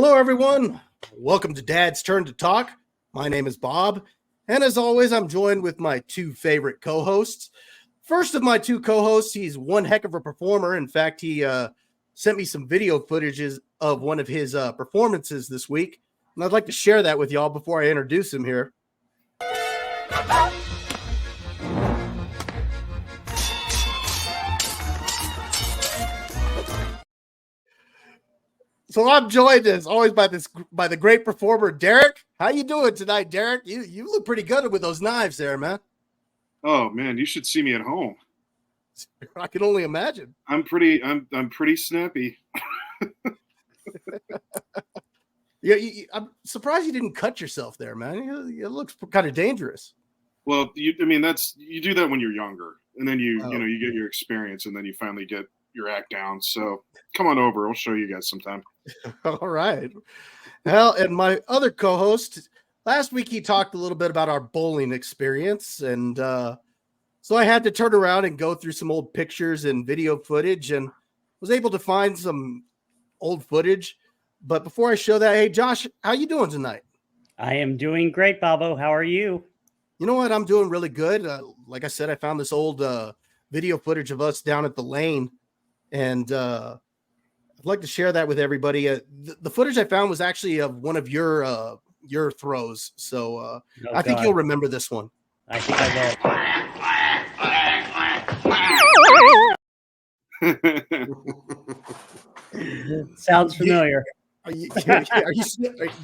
Hello, everyone. Welcome to Dad's Turn to Talk. My name is Bob, and as always, I'm joined with my two favorite co-hosts. First of my two co-hosts, he's one heck of a performer. In fact, he sent me some video footages of one of his performances this week, and I'd like to share that with y'all before I introduce him here. So I'm joined as always by the great performer Derek. How you doing tonight, Derek? You look pretty good with those knives there, man. Oh man, you should see me at home. I can only imagine. I'm pretty snappy. Yeah, I'm surprised you didn't cut yourself there, man. It looks kind of dangerous. Well, you do that when you're younger, and then you get your experience, and then you finally get your act down. So come on over, I'll show you guys sometime. All right. Well, and my other co-host, last week he talked a little bit about our bowling experience, and so I had to turn around and go through some old pictures and video footage, and was able to find some old footage. But before I show that, hey Josh, how you doing tonight? I am doing great, Bobo. How are you? You know what? I'm doing really good. Like I said, I found this old video footage of us down at the lane, and I'd like to share that with everybody. The footage I found was actually of one of your throws, so I think you'll remember this one. I think I will. Sounds familiar. Do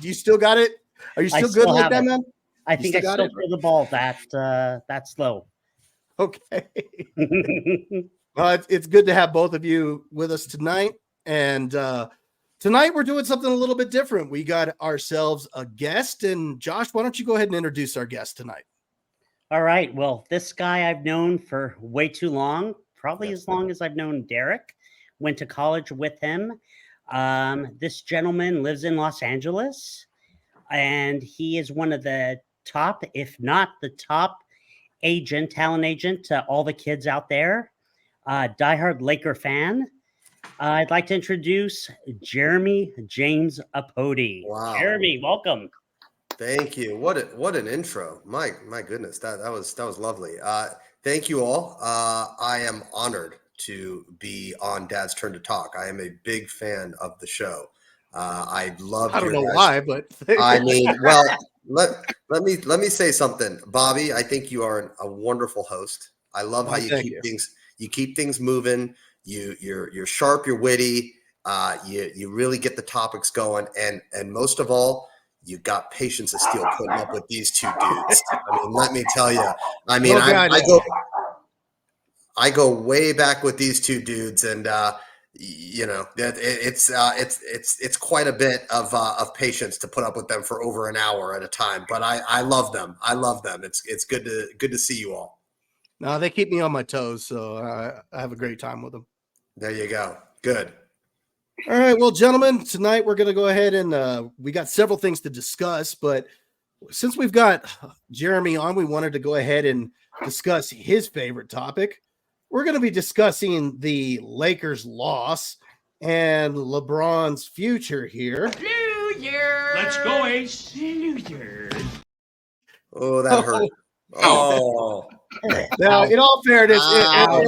you still got it? Are you still good like that, man? I think I still throw the ball that slow. Okay. Well, it's good to have both of you with us tonight. And tonight we're doing something a little bit different. We got ourselves a guest. And Josh, why don't you go ahead and introduce our guest tonight? All right. Well, this guy I've known for way too long, probably as long as I've known Derek. Went to college with him. This gentleman lives in Los Angeles, and he is one of the top, if not the top talent agent to all the kids out there. Diehard Laker fan. I'd like to introduce Jeremy James Apodi. Wow. Jeremy, welcome. Thank you. What an intro. My goodness, that was lovely. Thank you all. I am honored to be on Dad's Turn to Talk. I am a big fan of the show. I don't know why, but I mean, well, let me say something, Bobby. I think you are a wonderful host. I love how you keep things moving. You're sharp, you're witty. You really get the topics going, and most of all, you got patience of steel putting up with these two dudes. I mean, let me tell you. I mean, I go way back with these two dudes, and it's quite a bit of patience to put up with them for over an hour at a time. But I love them. I love them. It's good to see you all. No, they keep me on my toes, so I have a great time with them. There you go. Good. All right, well, gentlemen, tonight we're going to go ahead and we got several things to discuss, but since we've got Jeremy on, we wanted to go ahead and discuss his favorite topic. We're going to be discussing the Lakers' loss and LeBron's future here. New Year! Let's go, Ace. New Year. Oh, that hurt. Oh. Now, in all fairness, I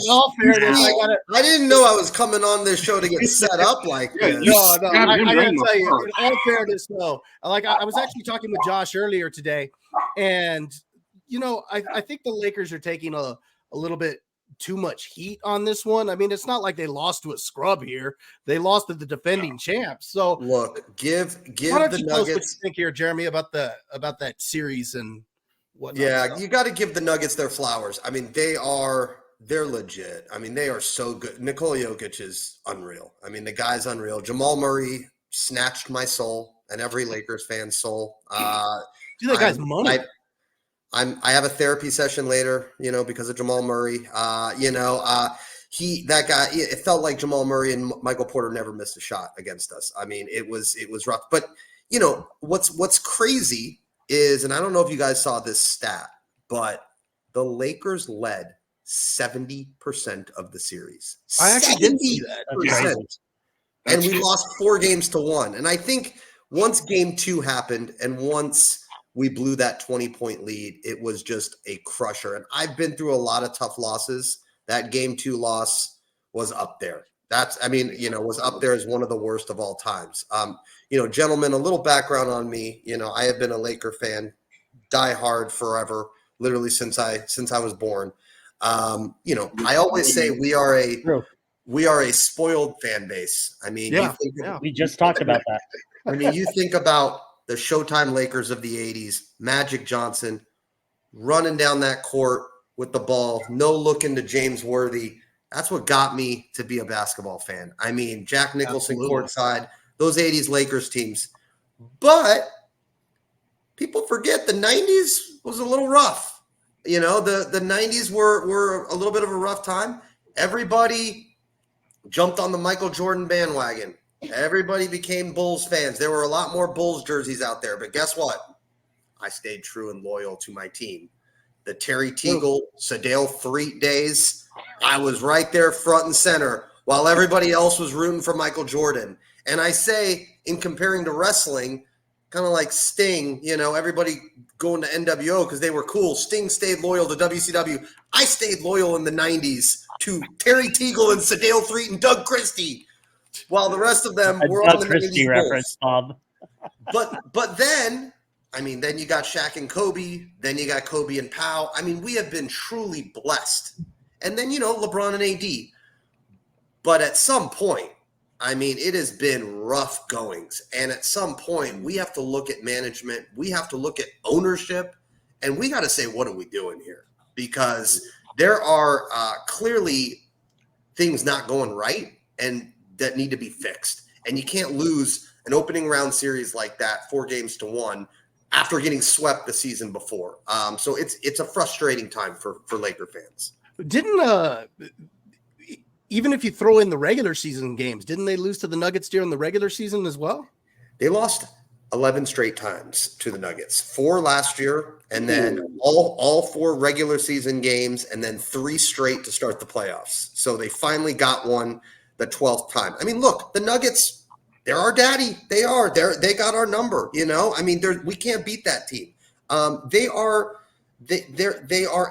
didn't know I was coming on this show to get set up like this. No, I gotta tell you, in all fairness, though, I was actually talking with Josh earlier today, and I think the Lakers are taking a little bit too much heat on this one. I mean, it's not like they lost to a scrub here; they lost to the defending champs. So, look, give why don't the you tell us Nuggets. What you think here, Jeremy, about that series and whatnot. Yeah, you got to give the Nuggets their flowers. I mean, they're legit. I mean, they are so good. Nikola Jokic is unreal. I mean, the guy's unreal. Jamal Murray snatched my soul and every Lakers fan's soul. Dude, that guy's money. I have a therapy session later, because of Jamal Murray. That guy, it felt like Jamal Murray and Michael Porter never missed a shot against us. I mean, it was rough. But what's crazy is, and I don't know if you guys saw this stat, but the Lakers led 70% of the series. I actually did see that. And we lost 4-1. And I think once game 2 happened and once we blew that 20-point lead, it was just a crusher. And I've been through a lot of tough losses. That game 2 loss was up there. Was up there as one of the worst of all times. Gentlemen, a little background on me. I have been a Laker fan, die hard forever, literally since I was born. I always say we are a spoiled fan base. I mean, we just talked about that. I mean, you think about the Showtime Lakers of the 80s, Magic Johnson running down that court with the ball, no looking to James Worthy. That's what got me to be a basketball fan. I mean, Jack Nicholson courtside, those 80s Lakers teams. But people forget the 90s was a little rough. The 90s were a little bit of a rough time. Everybody jumped on the Michael Jordan bandwagon. Everybody became Bulls fans. There were a lot more Bulls jerseys out there. But guess what? I stayed true and loyal to my team. The Terry Teagle, Sedale Threet days, I was right there front and center while everybody else was rooting for Michael Jordan. And I say, in comparing to wrestling, kind of like Sting, everybody going to NWO because they were cool. Sting stayed loyal to WCW. I stayed loyal in the 90s to Terry Teagle and Sedale Threet and Doug Christie, while the rest of them were on the Christie 90s reference, Bob. But then you got Shaq and Kobe. Then you got Kobe and Powell. I mean, we have been truly blessed. And then, LeBron and AD. But at some point, it has been rough goings. And at some point, we have to look at management. We have to look at ownership. And we got to say, what are we doing here? Because there are clearly things not going right and that need to be fixed. And you can't lose an opening round series like that, 4-1, after getting swept the season before. So it's a frustrating time for Laker fans. Didn't even if you throw in the regular season games, didn't they lose to the Nuggets during the regular season as well? They lost 11 straight times to the Nuggets, 4 last year, and then all 4 regular season games, and then 3 straight to start the playoffs. So they finally got one the 12th time. I mean, look, the Nuggets, they're our daddy. They got our number. We can't beat that team. They are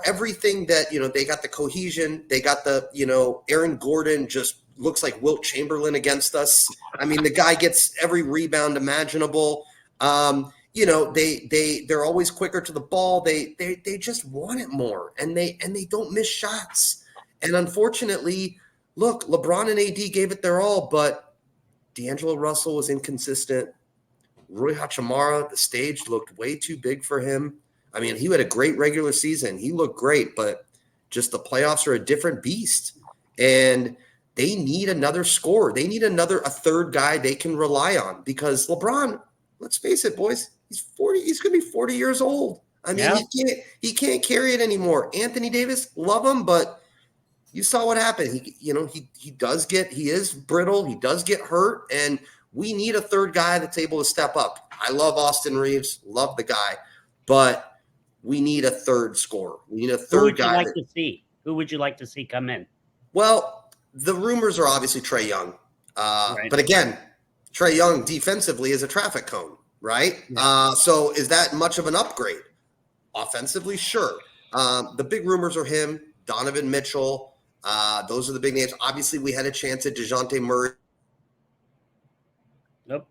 everything that, they got the cohesion. They got the, Aaron Gordon just looks like Wilt Chamberlain against us. I mean, the guy gets every rebound imaginable. They're always quicker to the ball. They just want it more, and they don't miss shots. And unfortunately, look, LeBron and AD gave it their all, but D'Angelo Russell was inconsistent. Rui Hachimura, the stage looked way too big for him. I mean, he had a great regular season. He looked great, but just the playoffs are a different beast. And they need another scorer. They need a third guy they can rely on, because LeBron, let's face it, boys, he's 40. He's going to be 40 years old. I mean, he can't carry it anymore. Anthony Davis, love him, but you saw what happened. He is brittle. He does get hurt, and we need a third guy that's able to step up. I love Austin Reeves, love the guy, but we need a third scorer. We need a third guy. Who would you like to see come in? Well, the rumors are obviously Trae Young. Right. But again, Trae Young defensively is a traffic cone, right? Yeah. So is that much of an upgrade? Offensively, sure. The big rumors are him, Donovan Mitchell. Those are the big names. Obviously, we had a chance at DeJounte Murray. Nope.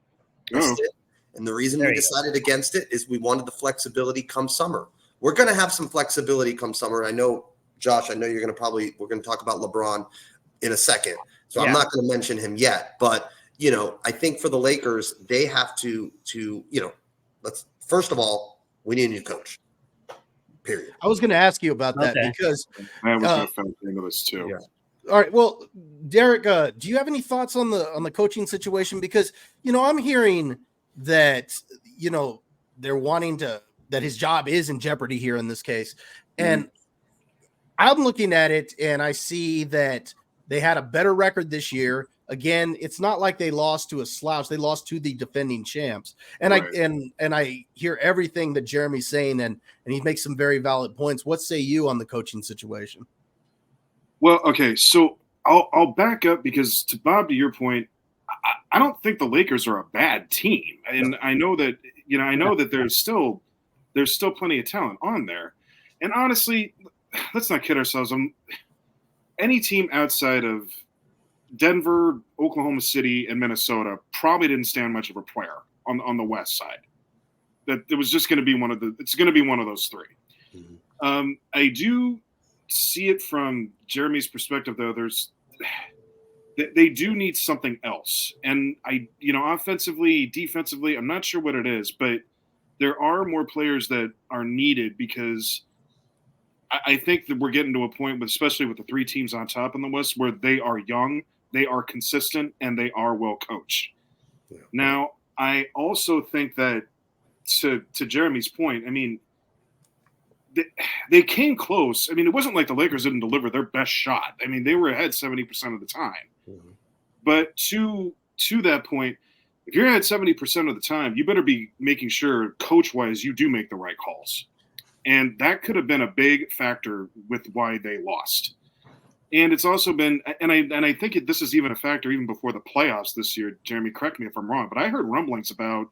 And the reason we decided against it is we wanted the flexibility come summer. We're going to have some flexibility come summer. I know, Josh, we're going to talk about LeBron in a second. So I'm not going to mention him yet. But, I think for the Lakers, they have to first of all, we need a new coach. Period. I was going to ask you about that because I was going to factor into this too. Yeah. All right. Well, Derek, do you have any thoughts on the coaching situation? Because, I'm hearing that, they're wanting that his job is in jeopardy here in this case. And I'm looking at it and I see that they had a better record this year. Again, it's not like they lost to a slouch. They lost to the defending champs. And I hear everything that Jeremy's saying, and he makes some very valid points. What say you on the coaching situation? Well, okay, so I'll back up, because to Bob, to your point, I don't think the Lakers are a bad team, and I know that that there's still plenty of talent on there. And honestly, let's not kid ourselves. Any team outside of Denver, Oklahoma City, and Minnesota probably didn't stand much of a prayer on the West side. That it was just going to be it's going to be one of those three. Mm-hmm. I do see it from Jeremy's perspective, though. They do need something else, and offensively, defensively, I'm not sure what it is, but there are more players that are needed because I think that we're getting to a point, especially with the three teams on top in the West, where they are young, they are consistent, and they are well coached. Yeah. Now, I also think that to Jeremy's point, I mean, they came close. I mean, it wasn't like the Lakers didn't deliver their best shot. I mean, they were ahead 70% of the time. Mm-hmm. But to that point, if you're ahead 70% of the time, you better be making sure, coach-wise, you do make the right calls. And that could have been a big factor with why they lost. And it's also been, and I think this is even a factor even before the playoffs this year. Jeremy, correct me if I'm wrong, but I heard rumblings about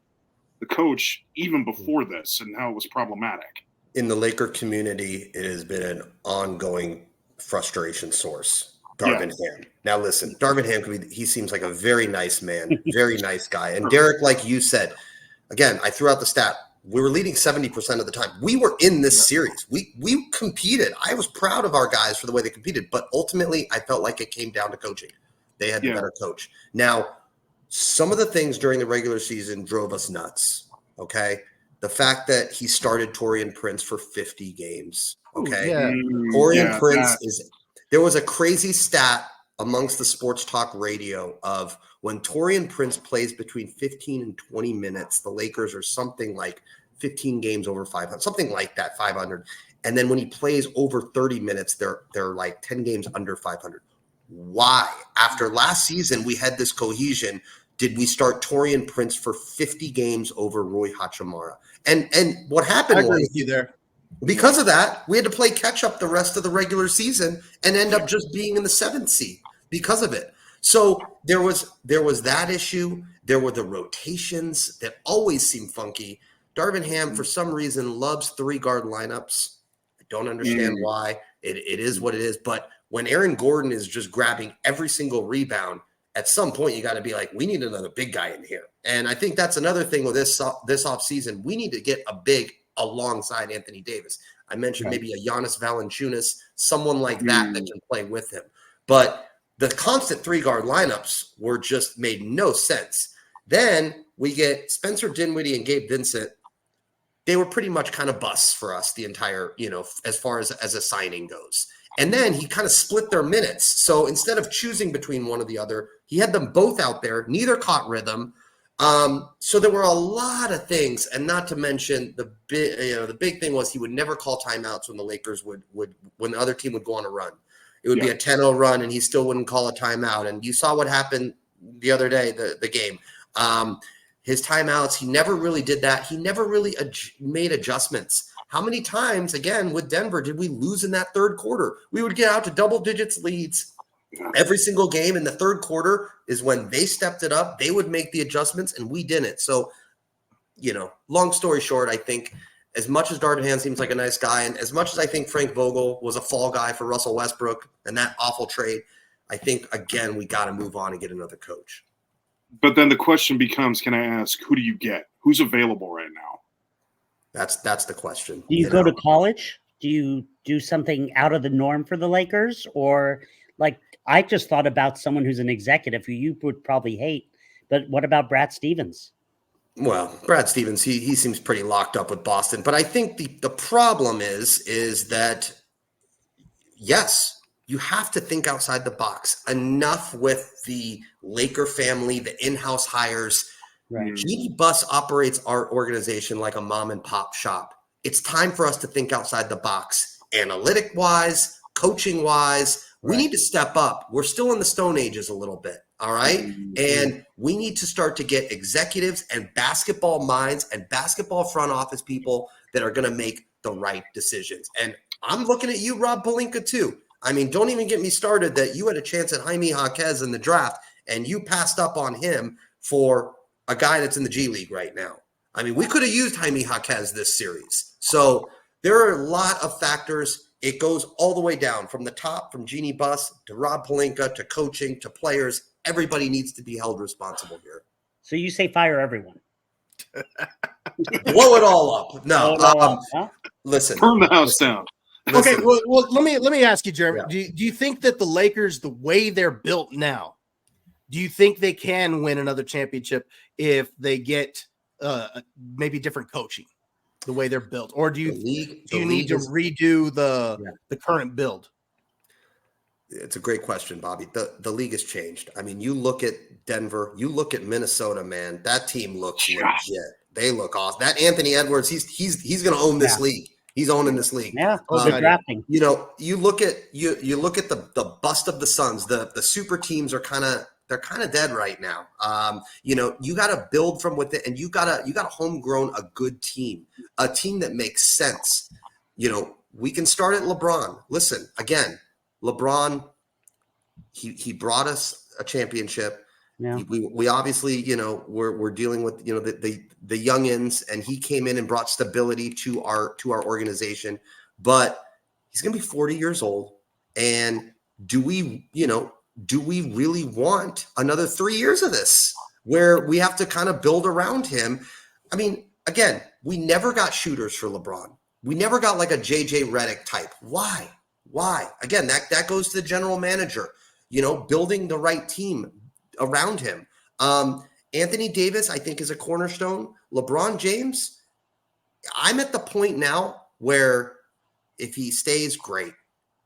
the coach even before this and how it was problematic. In the Laker community, it has been an ongoing frustration source. Darvin Ham. Now listen, Darvin Ham he seems like a very nice man, very nice guy. And Derek, like you said, again, I threw out the stat. We were leading 70% of the time. We were in this series. We competed. I was proud of our guys for the way they competed, but ultimately I felt like it came down to coaching. They had the better coach. Now, some of the things during the regular season drove us nuts. Okay. The fact that he started Taurean Prince for 50 games. Okay. Taurean Prince there was a crazy stat amongst the sports talk radio of when Taurean Prince plays between 15 and 20 minutes, the Lakers are something like 15 games over 500, something like that, 500. And then when he plays over 30 minutes, they're like 10 games under 500. Why? After last season, we had this cohesion. Did we start Taurean Prince for 50 games over Rui Hachimura? And what happened was you there. Because of that, we had to play catch up the rest of the regular season and end up just being in the 7th seed because of it. So there was that issue. There were the rotations that always seem funky. Darvin Ham, for some reason, loves 3-guard lineups. I don't understand why. It is what it is. But when Aaron Gordon is just grabbing every single rebound, at some point you got to be like, we need another big guy in here. And I think that's another thing with this offseason. We need to get a big alongside Anthony Davis. I mentioned maybe a Giannis Valanciunas, someone like that can play with him. But the constant 3-guard lineups were just made no sense. Then we get Spencer Dinwiddie and Gabe Vincent. They were pretty much kind of busts for us the entire, as far as a signing goes. And then he kind of split their minutes. So instead of choosing between one or the other, he had them both out there. Neither caught rhythm. So there were a lot of things, and not to mention the big thing was he would never call timeouts when the Lakers would when the other team would go on a run. It would be a 10-0 run, and he still wouldn't call a timeout. And you saw what happened the other day, the game. His timeouts, he never really did that. He never really made adjustments. How many times, again, with Denver, did we lose in that third quarter? We would get out to double digits leads every single game. In the third quarter is when they stepped it up. They would make the adjustments, and we didn't. So, long story short, I think as much as Darvin Ham seems like a nice guy, and as much as I think Frank Vogel was a fall guy for Russell Westbrook and that awful trade, I think, again, we got to move on and get another coach. But then the question becomes, can I ask, who do you get? Who's available right now? That's the question. Do you go to college? Do you do something out of the norm for the Lakers? Or like I just thought about someone who's an executive who you would probably hate. But what about Brad Stevens? Well, Brad Stevens, he seems pretty locked up with Boston. But I think the problem is that, yes, you have to think outside the box. Enough with the Laker family, the in-house hires. Right. Jeannie Buss operates our organization like a mom and pop shop. It's time for us to think outside the box, analytic-wise, coaching-wise. We need to step up. We're still in the Stone Ages a little bit, all right? And we need to start to get executives and basketball minds and basketball front office people that are going to make the right decisions. And I'm looking at you, Rob Pelinka, too. I mean, don't even get me started that you had a chance at Jaime Jaquez in the draft, and you passed up on him for a guy that's in the G League right now. I mean, we could have used Jaime Jaquez this series. So there are a lot of factors. It goes all the way down from the top, from Jeannie Buss to Rob Pelinka to coaching to players. Everybody needs to be held responsible here. So you say fire everyone. Blow it all up. No, listen. Burn the house down. Okay, well, let me ask you, Jeremy. Yeah. Do you think that the Lakers, the way they're built now, do you think they can win another championship if they get maybe different coaching, the way they're built, or do you need to redo the current build? It's a great question, Bobby. The league has changed. I mean, you look at Denver, you look at Minnesota, man. That team looks legit. They look awesome. That Anthony Edwards, he's going to own this league. He's owning this league. Yeah, they're drafting. You know, you look at the bust of the Suns. The super teams are kind of dead right now. You know, you got to build from within, and you got to homegrown a good team, a team that makes sense. You know, we can start at LeBron. Listen, again, LeBron, he brought us a championship. Yeah. We obviously, you know, we're dealing with, you know, the youngins, and he came in and brought stability to our organization. But he's going to be 40 years old, and do we really want another 3 years of this where we have to kind of build around him? I mean, again, we never got shooters for LeBron. We never got like a JJ Redick type. Why? Again, that goes to the general manager, you know, building the right team around him. Anthony Davis, I think, is a cornerstone. LeBron James, I'm at the point now where if he stays, great.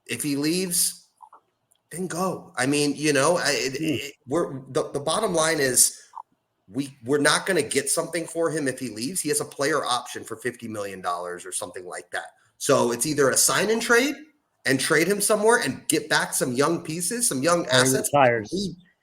If he leaves, then go. I mean, you know, the bottom line is we're not going to get something for him if he leaves. He has a player option for $50 million or something like that. So it's either a sign and trade and trade him somewhere and get back some young pieces, some young assets,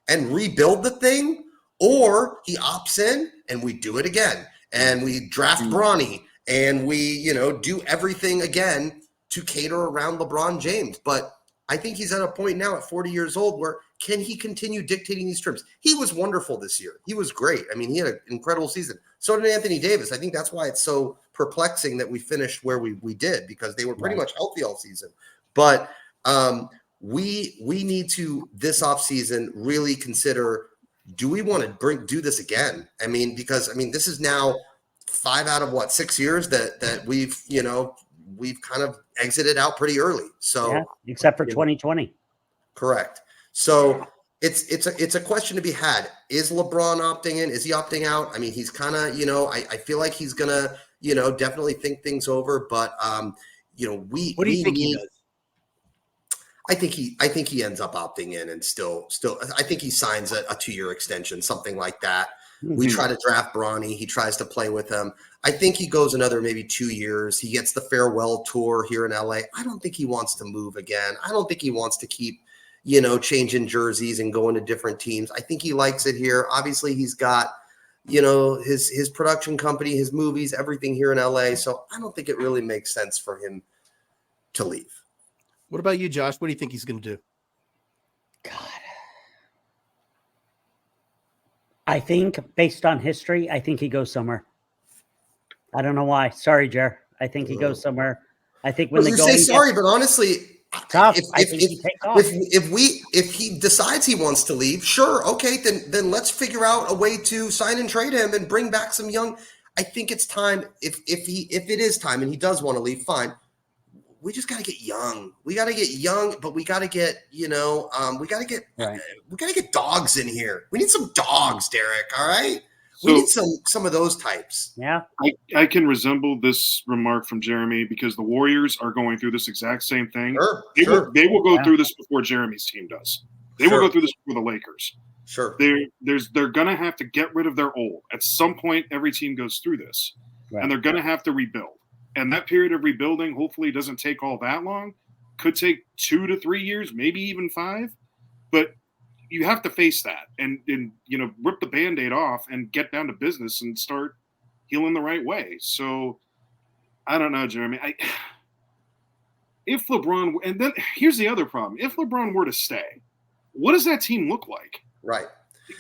and rebuild the thing, or he opts in and we do it again and we draft Bronny and we, you know, do everything again to cater around LeBron James. But I think he's at a point now at 40 years old where can he continue dictating these terms? He was wonderful this year. He was great. I mean, he had an incredible season. So did Anthony Davis. I think that's why it's so perplexing that we finished where we did, because they were pretty much healthy all season. But we need to, this offseason, really consider, do we want to do this again? I mean, because, I mean, this is now 5 out of 6 years that we've, you know, we've kind of exited out pretty early. So except for 2020. Correct. So it's a question to be had. Is LeBron opting in? Is he opting out? I mean, he's kind of, you know, I feel like he's going to, you know, definitely think things over, but you know, what do you think he does? I think he ends up opting in and still I think he signs a 2-year extension, something like that. Mm-hmm. We try to draft Bronny. He tries to play with him. I think he goes another maybe 2 years. He gets the farewell tour here in LA. I don't think he wants to move again. I don't think he wants to keep, you know, changing jerseys and going to different teams. I think he likes it here. Obviously, he's got, you know, his production company, his movies, everything here in LA. So I don't think it really makes sense for him to leave. What about you, Josh? What do you think he's going to do? God. I think based on history, I think he goes somewhere. I don't know why. Sorry, Jer. I think he goes somewhere. I think when you say sorry, but honestly, tough. If he decides he wants to leave, sure, okay, then let's figure out a way to sign and trade him and bring back some young. I think it's time. If it is time and he does want to leave, fine. We just got to get young. We got to get young, but we got to get, you know, we got to get dogs in here. We need some dogs, Derek. All right. So, we need some of those types. Yeah. I can resemble this remark from Jeremy because the Warriors are going through this exact same thing. Sure. They will go through this before Jeremy's team does. They will go through this before the Lakers. Sure. They're going to have to get rid of their old. At some point, every team goes through this, and they're going to have to rebuild. And that period of rebuilding hopefully doesn't take all that long. Could take 2 to 3 years, maybe even 5. But you have to face that and you know, rip the Band-Aid off and get down to business and start healing the right way. So I don't know, Jeremy. If LeBron – and then here's the other problem. If LeBron were to stay, what does that team look like? Right.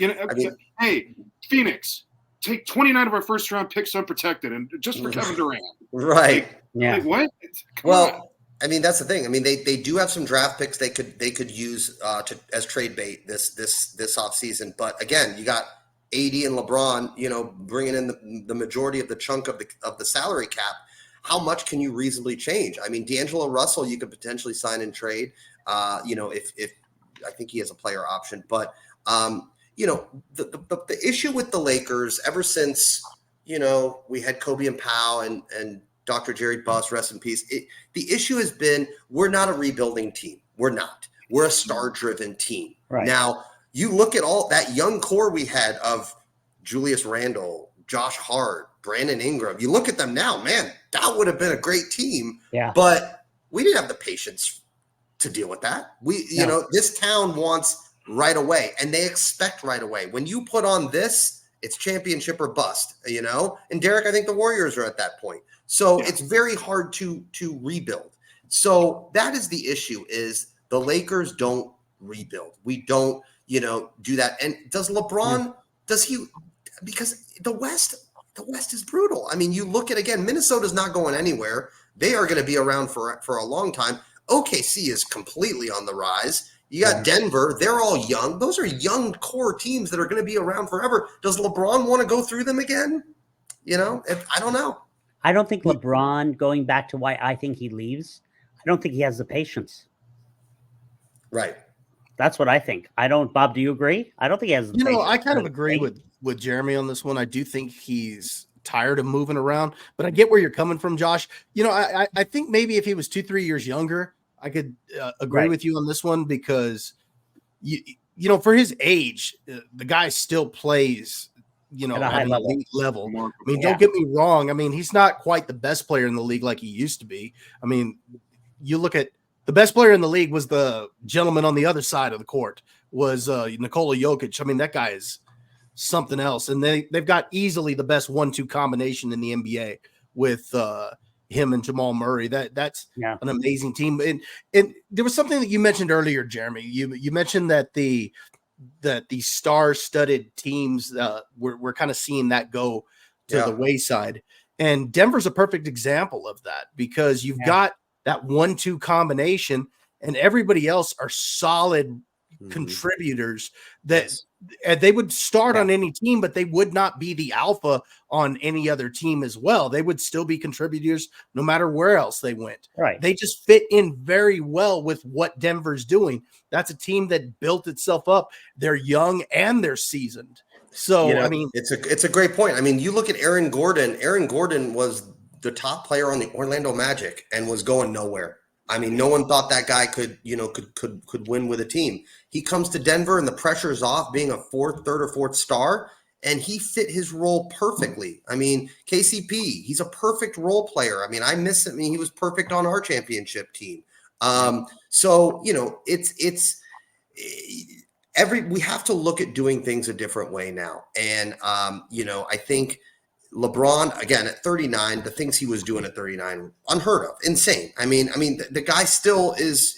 I mean, hey, Phoenix, take 29 of our first round picks unprotected, and just for Kevin Durant. Right. What? Well, I mean, that's the thing. I mean, they do have some draft picks they could use as trade bait this offseason. But again, you got AD and LeBron, bringing in the majority of the chunk of the salary cap. How much can you reasonably change? I mean, D'Angelo Russell, you could potentially sign and trade. If I think he has a player option, but the issue with the Lakers ever since we had Kobe and Powell and Dr. Jerry Buss, rest in peace. The issue has been we're not a rebuilding team. We're not. We're a star-driven team. Right. Now, you look at all that young core we had of Julius Randle, Josh Hart, Brandon Ingram. You look at them now, man, that would have been a great team. Yeah. But we didn't have the patience to deal with that. This town wants right away, and they expect right away. When you put on this, it's championship or bust, And Derek, I think the Warriors are at that point. So it's very hard to rebuild. So that is the issue, is the Lakers don't rebuild. We don't, do that. And does LeBron, because the West is brutal. I mean, you look at, again, Minnesota's not going anywhere. They are going to be around for a long time. OKC is completely on the rise. You got Denver. They're all young. Those are young core teams that are going to be around forever. Does LeBron want to go through them again? I don't know. I don't think LeBron, going back to why I think he leaves, I don't think he has the patience. Right. That's what I think. I don't, Bob, do you agree? I don't think he has the patience. I kind of agree with Jeremy on this one. I do think he's tired of moving around, but I get where you're coming from, Josh. I think maybe if he was 2-3 years younger, I could agree with you on this one, because for his age, the guy still plays at a high elite level. I mean, don't get me wrong. I mean, he's not quite the best player in the league like he used to be. I mean, you look at the best player in the league was the gentleman on the other side of the court, was Nikola Jokic. I mean, that guy is something else. And they've got easily the best 1-2 combination in the NBA with him and Jamal Murray. That's an amazing team. And there was something that you mentioned earlier, Jeremy. You mentioned that the star-studded teams, we're kind of seeing that go to the wayside. And Denver's a perfect example of that, because you've got that 1-2 combination, and everybody else are solid contributors that they would start on any team, but they would not be the alpha on any other team as well. They would still be contributors no matter where else they went. Right. They just fit in very well with what Denver's doing. That's a team that built itself up. They're young and they're seasoned. So, I mean, it's a great point. I mean, you look at Aaron Gordon. Aaron Gordon was the top player on the Orlando Magic and was going nowhere. I mean, no one thought that guy could win with a team. He comes to Denver and the pressure is off, being a third or fourth star, and he fit his role perfectly. I mean, KCP, he's a perfect role player. I mean, I miss him. I mean, he was perfect on our championship team. So, we have to look at doing things a different way now. And, I think LeBron, again, at 39, the things he was doing at 39, unheard of, insane. I mean, the guy still is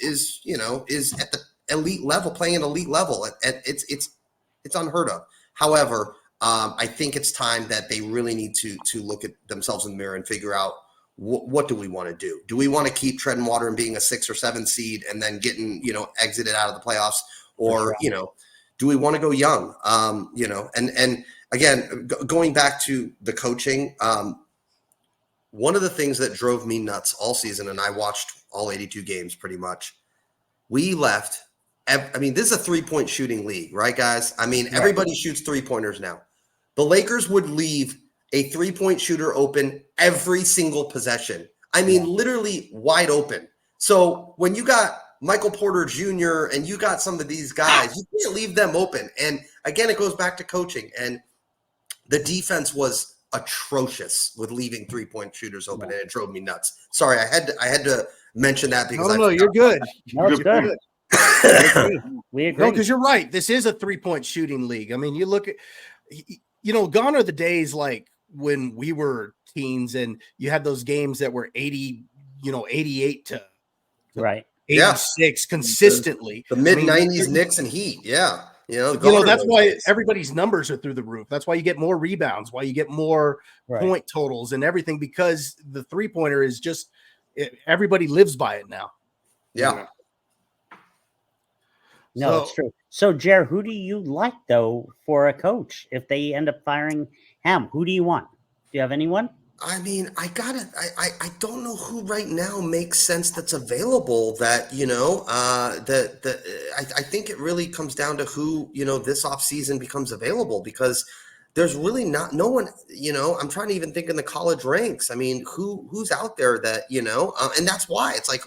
at the elite level, playing at elite level. It's unheard of. However, I think it's time that they really need to look at themselves in the mirror and figure out what do we want to do? Do we want to keep treading water and being a 6 or 7 seed and then getting, exited out of the playoffs, or, do we want to go young? And again, going back to the coaching, one of the things that drove me nuts all season, and I watched all 82 games pretty much, we left. I mean, this is a 3-point shooting league, right, guys? I mean, everybody shoots 3-pointers now. The Lakers would leave a 3-point shooter open every single possession. I mean, literally wide open. So when you got Michael Porter Jr. and you got some of these guys, you can't leave them open. And again, it goes back to coaching. And the defense was atrocious with leaving 3-point shooters open, and it drove me nuts. Sorry, I had to mention that because no, you're good. No, it's good. We agree. No, because you're right. This is a 3-point shooting league. I mean, you look at, gone are the days like when we were teens and you had those games that were 88 to 86 consistently. The mid-90s Knicks and Heat, yeah. That's why everybody's numbers are through the roof. That's why you get more rebounds, why you get more point totals and everything, because the 3-pointer is just everybody lives by it now. Yeah. No, it's true. So, Jer, who do you like, though, for a coach? If they end up firing Ham, who do you want? Do you have anyone? I mean, I don't know who right now makes sense that's available that, I think it really comes down to who, this offseason becomes available, because there's really no one, I'm trying to even think in the college ranks. I mean, who's out there that, and that's why it's like,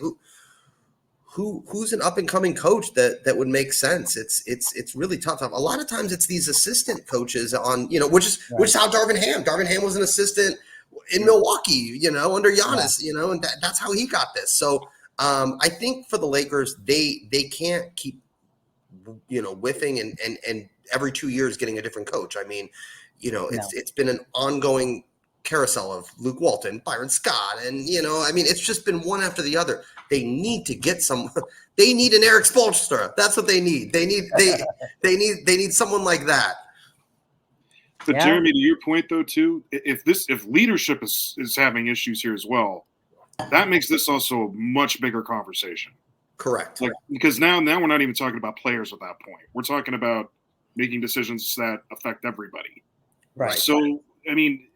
who's an up and coming coach that would make sense. It's really tough. A lot of times it's these assistant coaches on, which is how Darvin Ham was an assistant in Milwaukee, under Giannis, and that's how he got this. So I think for the Lakers, they can't keep, whiffing and every 2 years getting a different coach. I mean, it's been an ongoing carousel of Luke Walton, Byron Scott, and it's just been one after the other. They need to get they need an Eric Spoelstra. That's what they need. They need someone like that. But Jeremy, to your point though, too, if leadership is having issues here as well, that makes this also a much bigger conversation. Correct. Because now we're not even talking about players at that point. We're talking about making decisions that affect everybody. Right. So, I mean,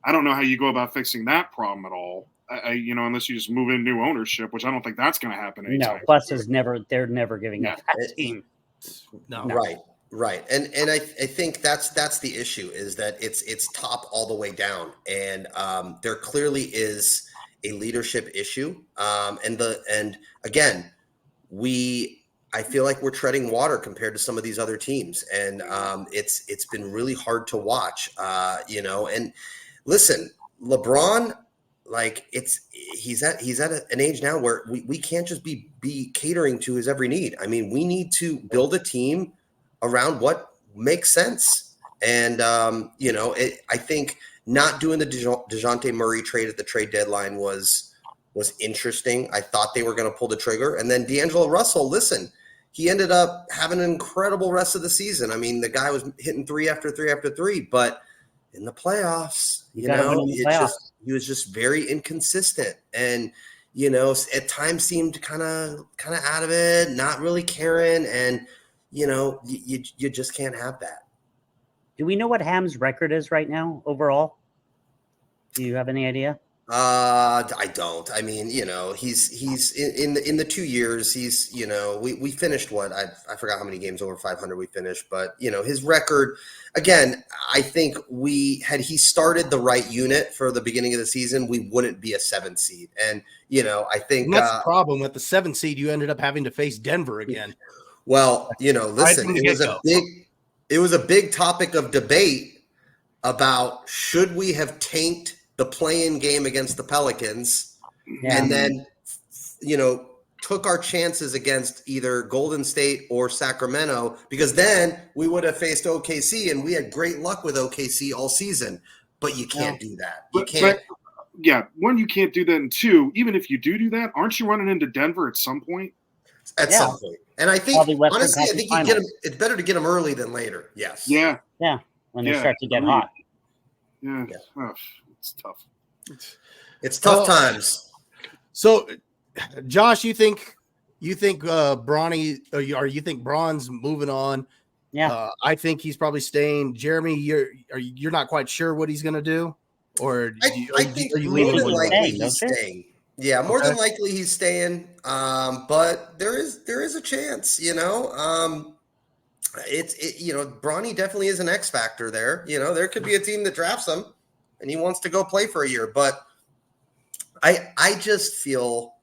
I don't know how you go about fixing that problem at all. Unless you just move in new ownership, which I don't think that's going to happen anytime. No, Plus is they're never giving up that team. No. Right. And I think that's the issue, is that it's top all the way down. And there clearly is a leadership issue. And again, I feel like we're treading water compared to some of these other teams. And it's been really hard to watch, and listen, LeBron, he's at an age now where we can't just be catering to his every need. I mean, we need to build a team around what makes sense. And, I think not doing the DeJounte Murray trade at the trade deadline was interesting. I thought they were going to pull the trigger. And then D'Angelo Russell, listen, he ended up having an incredible rest of the season. I mean, the guy was hitting 3 after 3 after 3, but in the playoffs, he was just very inconsistent. And, at times seemed kind of out of it, not really caring. And, you just can't have that. Do we know what Ham's record is right now overall? Do you have any idea? I don't. I mean, he's in the 2 years. He's we finished what I forgot how many games over 500 we finished, but his record. Again, I think had he started the right unit for the beginning of the season, we wouldn't be a 7 seed. And I think and that's the problem with the 7 seed. You ended up having to face Denver again. Well, listen, it was a big topic of debate about should we have tanked the play-in game against the Pelicans and then, took our chances against either Golden State or Sacramento, because then we would have faced OKC, and we had great luck with OKC all season. But you can't do that. You can't. One, you can't do that, and two, even if you do that, aren't you running into Denver at some point? At some point. And I think, honestly, you get them. It's better to get them early than later. Yes. Yeah. Yeah. When they start to get hot. Yeah. Oh, it's tough. It's tough times. So, Josh, you think Bronny, or you think Braun's moving on? Yeah. I think he's probably staying. Jeremy, you're not quite sure what he's going to do, or I think more than likely he's staying. Yeah, more than likely he's staying. But there is a chance, Bronny definitely is an X factor there. There could be a team that drafts him and he wants to go play for a year. But I just feel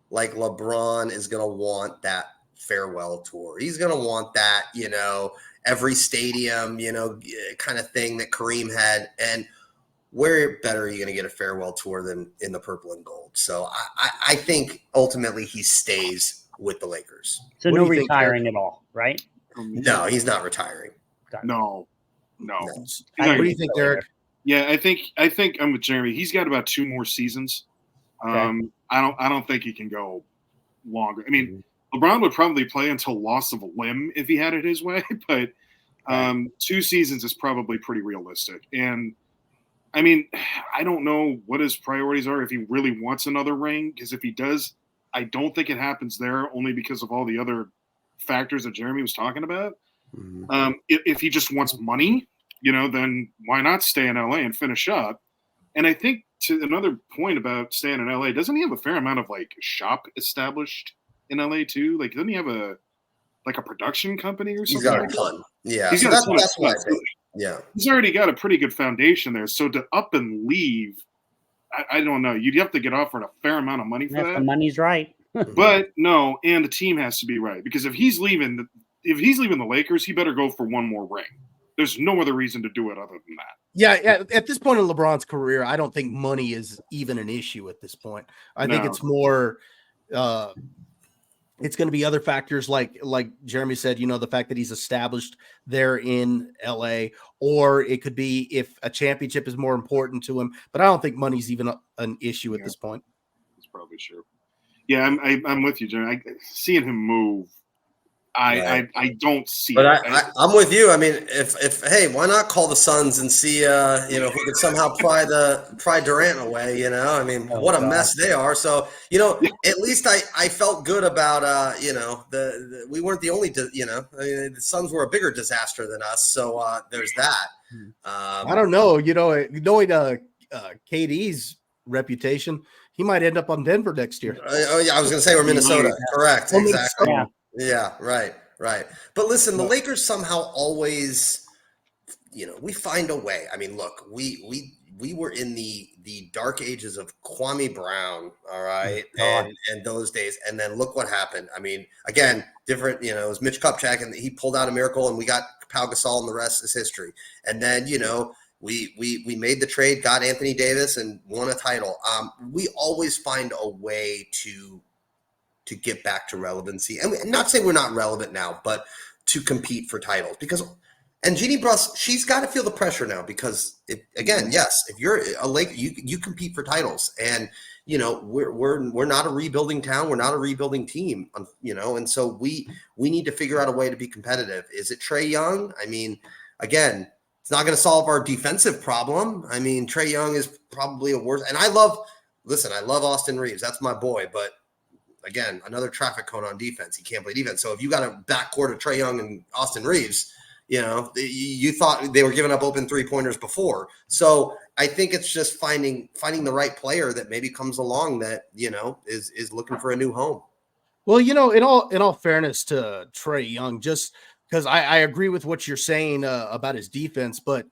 like LeBron is going to want that farewell tour. He's going to want that, every stadium, kind of thing that Kareem had. And where better are you going to get a farewell tour than in the purple and gold? So I think ultimately he stays with the Lakers. So no retiring at all, right? No, he's not retiring. No. What do you think, Derek? Yeah, I think I'm with Jeremy. He's got about 2 more seasons. Okay. I don't think he can go longer. I mean, LeBron would probably play until loss of a limb if he had it his way, but 2 seasons is probably pretty realistic. And I mean, I don't know what his priorities are if he really wants another ring, because if he does, I don't think it happens there only because of all the other factors that Jeremy was talking about. Mm-hmm. If he just wants money, then why not stay in LA and finish up? And I think to another point about staying in LA, doesn't he have a fair amount of like shop established in LA too? Like, doesn't he have a production company or something? He's got a ton. Yeah. He's so got that's what I think. Yeah. He's already got a pretty good foundation there. So to up and leave, I don't know. You'd have to get offered a fair amount of money for that. The money's right. But no, and the team has to be right, because if he's leaving the Lakers, he better go for one more ring. There's no other reason to do it other than that. Yeah, at this point in LeBron's career, I don't think money is even an issue at this point. I think it's more it's going to be other factors like Jeremy said, the fact that he's established there in LA, or it could be if a championship is more important to him. But I don't think money's even an issue at this point. That's probably true. Yeah, I'm with you, Jeremy. Seeing him move, I don't see but it. I'm with you. I mean, if hey, why not call the Suns and see if we could somehow pry Durant away? I mean, what a mess they are. So at least I felt good about we weren't the only I mean, the Suns were a bigger disaster than us. So there's that. I don't know. Knowing KD's reputation, he might end up on Denver next year. Oh yeah, I was going to say we're Minnesota. Correct. Or exactly. Minnesota. Yeah, right. But listen, the Lakers somehow always, we find a way. I mean, look, we were in the dark ages of Kwame Brown, all right, and those days, and then look what happened. I mean, again, different. It was Mitch Kupchak, and he pulled out a miracle, and we got Pau Gasol, and the rest is history. And then we made the trade, got Anthony Davis, and won a title. We always find a way to get back to relevancy. And not say we're not relevant now, but to compete for titles. And Jeannie Bruss, she's got to feel the pressure now because, if you're a Lake, you compete for titles. And, we're not a rebuilding town. We're not a rebuilding team, and so we need to figure out a way to be competitive. Is it Trae Young? I mean, again, it's not going to solve our defensive problem. I mean, Trae Young is probably a worse. And I love Austin Reeves. That's my boy, but again, another traffic cone on defense. He can't play defense. So if you got a backcourt of Trae Young and Austin Reeves, you thought they were giving up open 3-pointers before. So I think it's just finding the right player that maybe comes along that, is looking for a new home. Well, in all fairness to Trae Young, just because I agree with what you're saying about his defense, but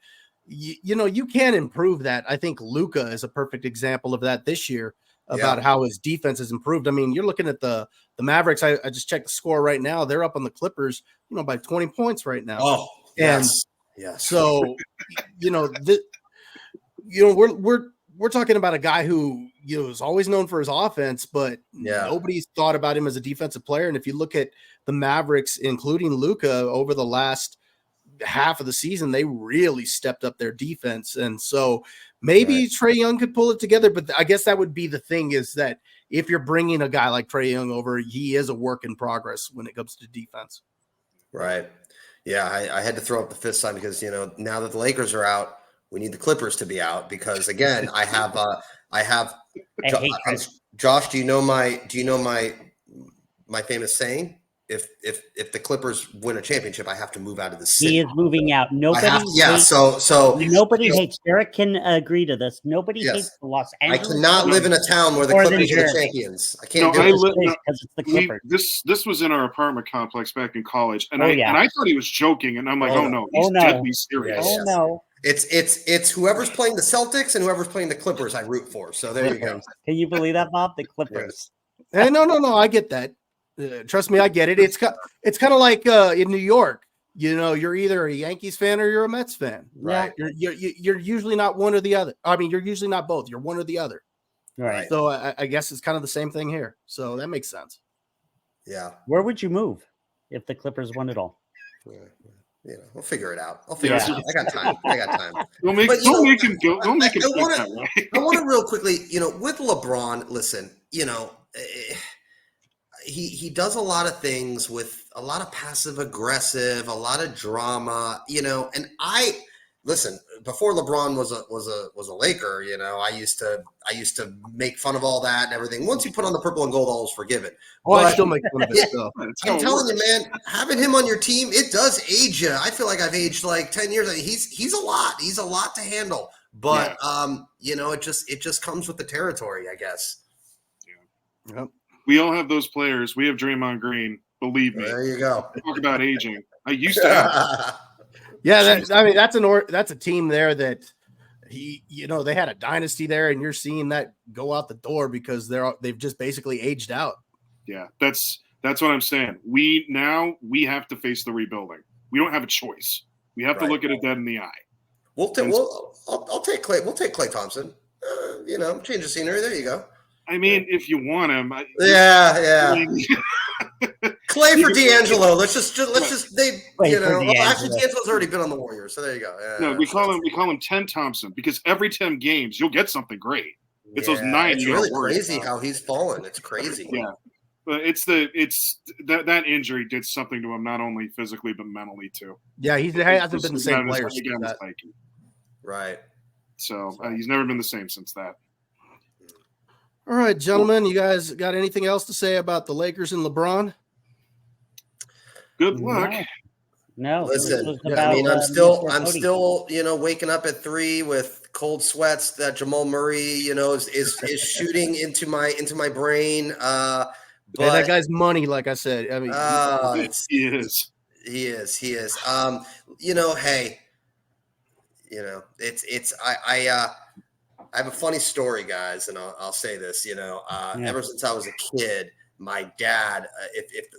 you can improve that. I think Luka is a perfect example of that this year. About how his defense has improved. I mean, you're looking at the Mavericks. I just checked the score right now. They're up on the Clippers, by 20 points right now. Oh, yes. Yes. So, we're talking about a guy who, is always known for his offense, but nobody's thought about him as a defensive player. And if you look at the Mavericks, including Luka, over the last half of the season, they really stepped up their defense. And so maybe Trae Young could pull it together, but I guess that would be the thing, is that if you're bringing a guy like Trae Young over, he is a work in progress when it comes to defense. Right. Yeah. I had to throw up the fist sign because, now that the Lakers are out, we need the Clippers to be out because again, I have Josh, do you know my famous saying? If the Clippers win a championship, I have to move out of the city. He is moving out. Nobody hates. Derek can agree to this. Nobody hates the Los Angeles. I cannot live in a town where the Clippers are the champions. I can't do it because it's the Clippers. This was in our apartment complex back in college, and I thought he was joking, and I'm like, he's deadly serious. Oh no. It's whoever's playing the Celtics and whoever's playing the Clippers I root for. So there you go. Can you believe that, Bob? The Clippers. Hey, no, I get that. Trust me, I get it. It's kind of like in New York. You're either a Yankees fan or you're a Mets fan. Right. You're usually not one or the other. I mean, you're usually not both. You're one or the other. Right. So I guess it's kind of the same thing here. So that makes sense. Yeah. Where would you move if the Clippers won it all? We'll figure it out. I'll figure it out. I got time. Don't make him go. Don't make him think that way. I want to real quickly, with LeBron, listen, he does a lot of things with a lot of passive aggressive, a lot of drama, and listen, before LeBron was a Laker, I used to make fun of all that and everything. Once you put on the purple and gold, all is forgiven. I still make fun of it though. I'm telling you, man, having him on your team, it does age you. I feel like I've aged like 10 years. He's a lot. He's a lot to handle. But it just comes with the territory, I guess. Yeah. Yep. We all have those players. We have Draymond Green. Believe me. There you go. Talk about aging. I used to have. Yeah, that's a team there that they had a dynasty there, and you're seeing that go out the door because they've just basically aged out. Yeah, that's what I'm saying. We have to face the rebuilding. We don't have a choice. We have to look at it dead in the eye. I'll take Clay. We'll take Klay Thompson. Change the scenery. There you go. I mean, if you want him, Clay for D'Angelo. Let's just actually D'Angelo's already been on the Warriors, so there you go. Yeah, no, we call him 10 Thompson because every 10 games you'll get something great. It's those 9. It's really crazy how he's fallen. It's crazy. Yeah, but that injury did something to him, not only physically but mentally too. Yeah, he hasn't been the same player. Right. So he's never been the same since that. All right, gentlemen, you guys got anything else to say about the Lakers and LeBron? Good luck. No. Listen, I'm still, waking up at 3 with cold sweats that Jamal Murray, is shooting into my brain. But that guy's money, like I said. I mean, he is. He is. Hey, I have a funny story, guys, and I'll say this. Ever since I was a kid, my dad, if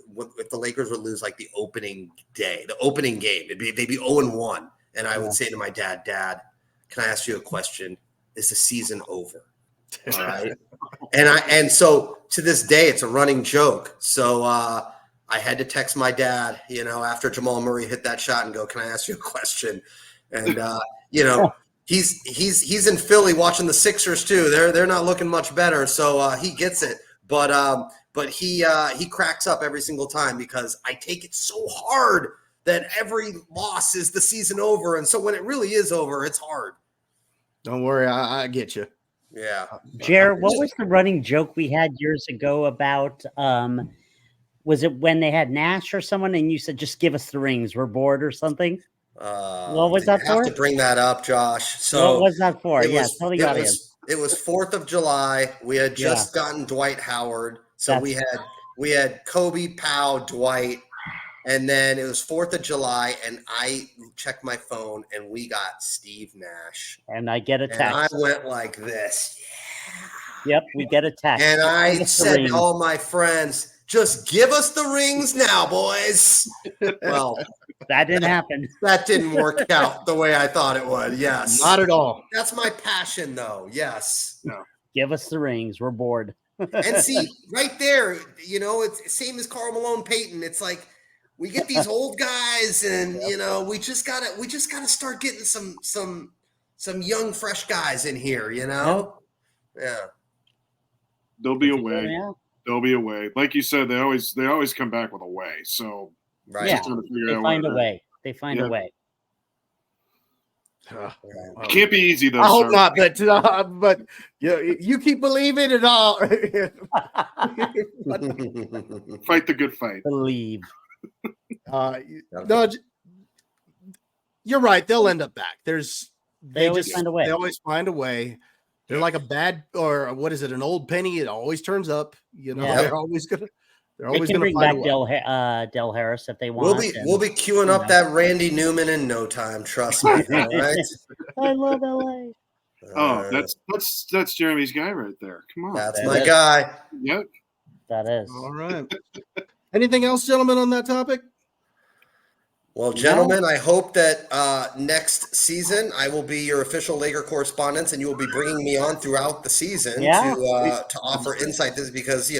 the Lakers would lose like the opening game, they'd be 0-1, and I would say to my dad, "Dad, can I ask you a question? Is the season over?" All right, and so to this day, it's a running joke. So I had to text my dad, after Jamal Murray hit that shot, and go, "Can I ask you a question?" And He's in Philly watching the Sixers too. They're not looking much better, so he gets it. But he cracks up every single time because I take it so hard that every loss is the season over, and so when it really is over, it's hard. Don't worry, I get you. Yeah, Jared, what was the running joke we had years ago about? Was it when they had Nash or someone, and you said, "Just give us the rings, we're bored" or something? What was that for? I have to bring that up, Josh. So what was that for? Tell the audience. It was 4th of July. We had just gotten Dwight Howard. So we had Kobe, Powell, Dwight, and then it was 4th of July, and I checked my phone, and we got Steve Nash. And I get a text. And I went like this. Yep, we get a text. And I said to all my friends, "Just give us the rings now, boys." Well, that didn't happen. That didn't work out the way I thought it would. Yes. Not at all. That's my passion, though. Yes. No. Give us the rings. We're bored. And see, right there, it's same as Karl Malone, Peyton. It's like we get these old guys, and we just gotta start getting some young, fresh guys in here. Yeah. There'll be a way. Yeah. There'll be a way. Like you said, they always come back with a way. So right. Yeah. They find a way. They find a way. It can't be easy though. I hope not, but you keep believing it all. Fight the good fight. Believe. No, you're right. They'll end up back. They always find a way. They always find a way. They're like a bad, or what is it? An old penny. It always turns up. They're always gonna. They're always going to bring back Del Harris if they want. We'll be queuing up that Randy Newman in no time. Trust me. All right? I love LA. Oh, that's Jeremy's guy right there. Come on, that's my guy. Yep, that is all right. Anything else, gentlemen, on that topip? Well, gentlemen, I hope that next season I will be your official Laker correspondent, and you will be bringing me on throughout the season to offer insight. This is because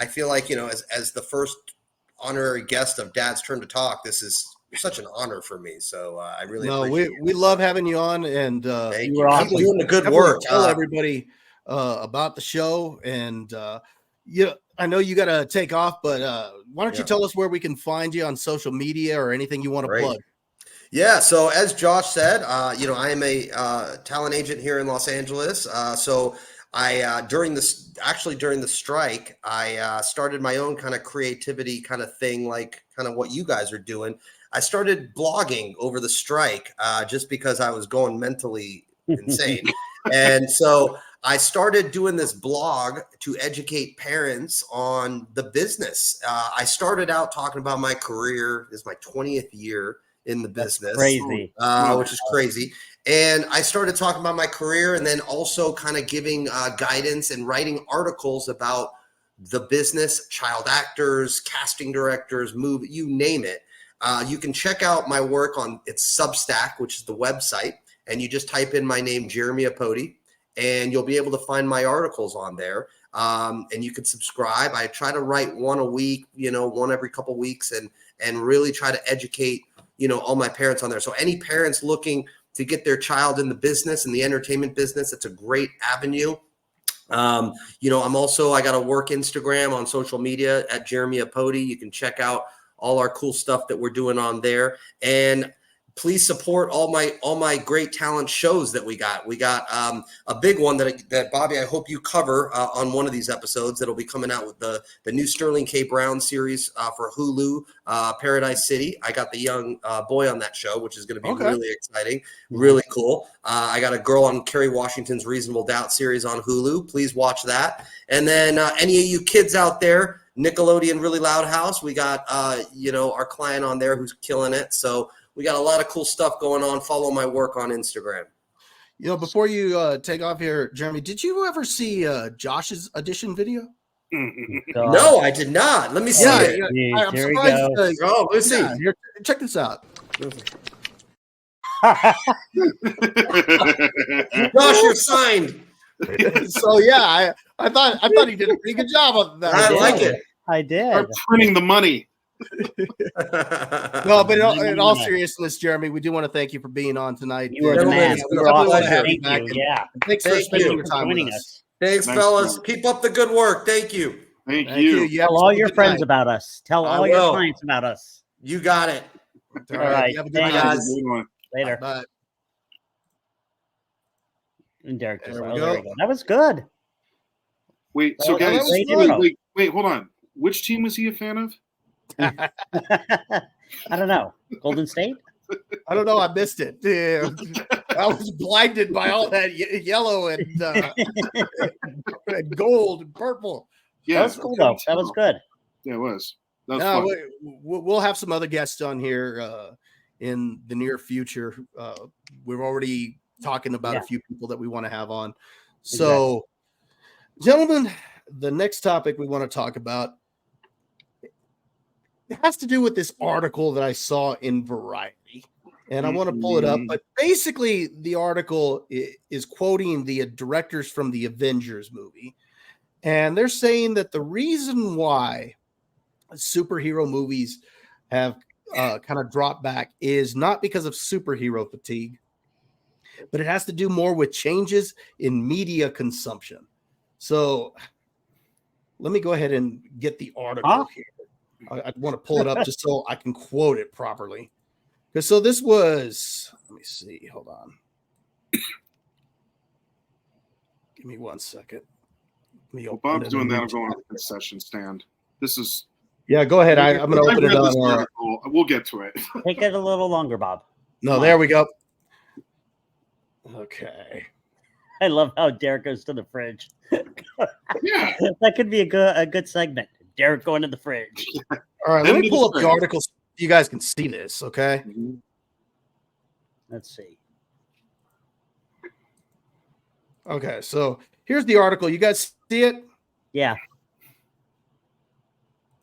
I feel like, as the first honorary guest of Dad's Turn to Talk, this is such an honor for me. So I really appreciate we love having you on, and you're doing the good work. Tell everybody about the show, and I know you got to take off, but why don't you tell us where we can find you on social media or anything you want to plug? Yeah. So as Josh said, I am a talent agent here in Los Angeles. So I during the strike, I started my own kind of creativity kind of thing, like kind of what you guys are doing. I started blogging over the strike just because I was going mentally insane. And so I started doing this blog to educate parents on the business. I started out talking about my career. This is my 20th year in the business. Crazy. Which is crazy. And I started talking about my career and then also kind of giving guidance and writing articles about the business, child actors, casting directors, movie, you name it. You can check out my work on its Substack, which is the website. And you just type in my name, Jeremy Apodi, and you'll be able to find my articles on there. And you can subscribe. I try to write one a week, one every couple of weeks, and really try to educate, all my parents on there. So any parents looking to get their child in the business, in the entertainment business, it's a great avenue. I got a work Instagram on social media at Jeremy Apodi. You can check out all our cool stuff that we're doing on there. And please support all my great talent shows that we got. We got a big one that Bobby, I hope you cover on one of these episodes. That'll be coming out with the new Sterling K. Brown series for Hulu, Paradise City. I got the young boy on that show, which is going to be really exciting, really cool. I got a girl on Kerry Washington's Reasonable Doubt series on Hulu. Please watch that. And then any of you kids out there, Nickelodeon Really Loud House, we got our client on there who's killing it. So we got a lot of cool stuff going on. Follow my work on Instagram. Before you take off here, Jeremy, did you ever see Josh's audition video? No, I did not. Let me see it. Yeah, I'm surprised. Let's see. Here, check this out. Josh, you're signed. So I thought he did a pretty good job of that. I like it. I did. Start printing the money. No, but in all seriousness, Jeremy, we do want to thank you for being on tonight. You were the man. We were awesome. Thank you. Yeah. Thanks for spending your time with us. Thanks, fellas. Keep up the good work. Thank you. Thank you. Tell all your friends about us. Tell all your clients about us. You got it. All right. Have a good night, guys. Later. Bye. And Derek just, There we go. That was good. Wait, so guys, wait, hold on. Which team was he a fan of? I don't know. Golden State? I don't know. I missed it. Yeah. I was blinded by all that yellow and gold and purple. Yeah, that was cool though. That was good. Yeah, it was. That was fun. We'll have some other guests on here in the near future. We're already talking about a few people that we want to have on. So, gentlemen, the next topic we want to talk about, it has to do with this article that I saw in Variety, and I want to pull it up. But basically, the article is quoting the directors from the Avengers movie, and they're saying that the reason why superhero movies have kind of dropped back is not because of superhero fatigue, but it has to do more with changes in media consumption. So let me go ahead and get the article here. I want to pull it up just so I can quote it properly. So this was, let me see, hold on. Give me 1 second. Bob's doing that. I'm going to the concession stand. This is. Yeah, go ahead. I'm going to open it up. We'll get to it. Take it a little longer, Bob. No, there we go. Okay. I love how Derek goes to the fridge. Yeah. That could be a good segment. Derek going to the fridge. All right, let me pull up the article so you guys can see this, okay? Let's see. Okay, so here's the article. You guys see it? Yeah.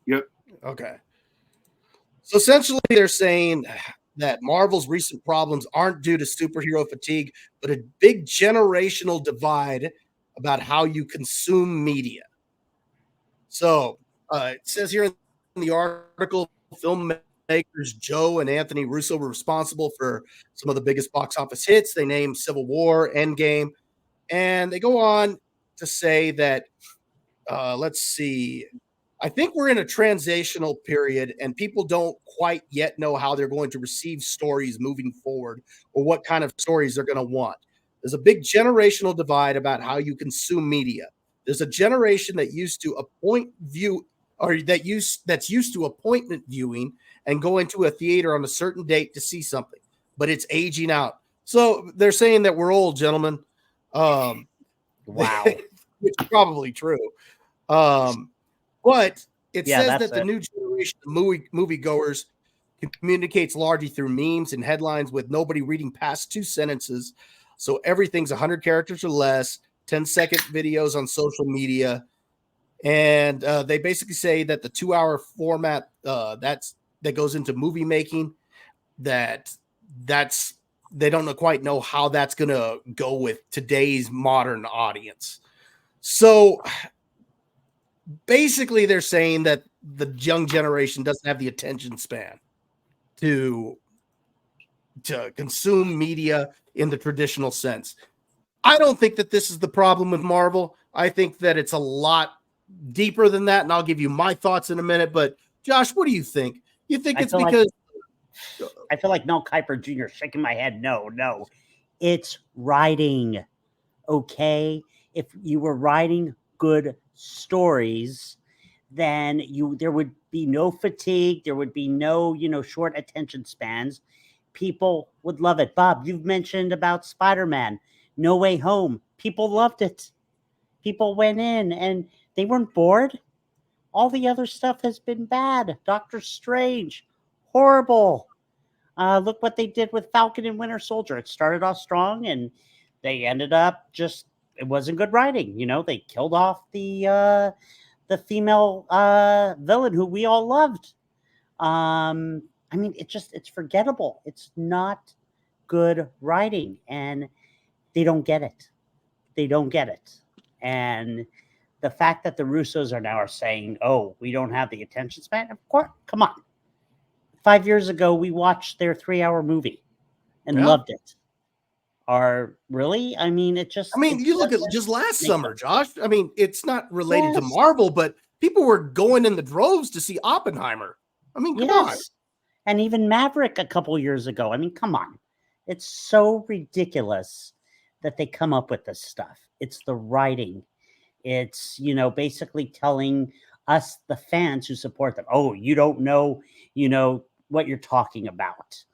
Yep. Okay. So essentially they're saying that Marvel's recent problems aren't due to superhero fatigue, but a big generational divide about how you consume media. So it says here in the article, filmmakers Joe and Anthony Russo were responsible for some of the biggest box office hits. They name Civil War, Endgame, and they go on to say that let's see. I think we're in a transitional period, and people don't quite yet know how they're going to receive stories moving forward or what kind of stories they're going to want. There's a big generational divide about how you consume media. There's a generation that used to that's used to appointment viewing and going to a theater on a certain date to see something, but it's aging out. So they're saying that we're old, gentlemen. Wow. Which is probably true. But it says that the new generation of moviegoers communicates largely through memes and headlines with nobody reading past 2 sentences. So everything's 100 characters or less, 10-second videos on social media. And they basically say that the 2-hour format that goes into movie making, that's they don't quite know how that's going to go with today's modern audience. So basically they're saying that the young generation doesn't have the attention span to consume media in the traditional sense. I don't think that this is the problem with Marvel. I think that it's a lot deeper than that, and I'll give you my thoughts in a minute. But Josh, what do you think? You think it's because I feel like Mel Kiper Jr. shaking my head. No, it's writing. Okay, if you were writing good stories, then there would be no fatigue. There would be no short attention spans. People would love it. Bob, you've mentioned about Spider-Man, No Way Home. People loved it. People went in and they weren't bored. All the other stuff has been bad. Doctor Strange, horrible. Look what they did with Falcon and Winter Soldier. It started off strong and they ended up it wasn't good writing. They killed off the female villain who we all loved. I mean, it's forgettable. It's not good writing, and they don't get it. They don't get it. And the fact that the Russos are saying, "Oh, we don't have the attention span," of course, come on. 5 years ago, we watched their 3-hour movie and loved it. Really? I mean, you look at just last summer, Josh. I mean, it's not related to Marvel, but people were going in the droves to see Oppenheimer. I mean, come on. And even Maverick a couple years ago. I mean, come on. It's so ridiculous that they come up with this stuff. It's the writing. It's, basically telling us, the fans who support them, oh, you don't know, what you're talking about.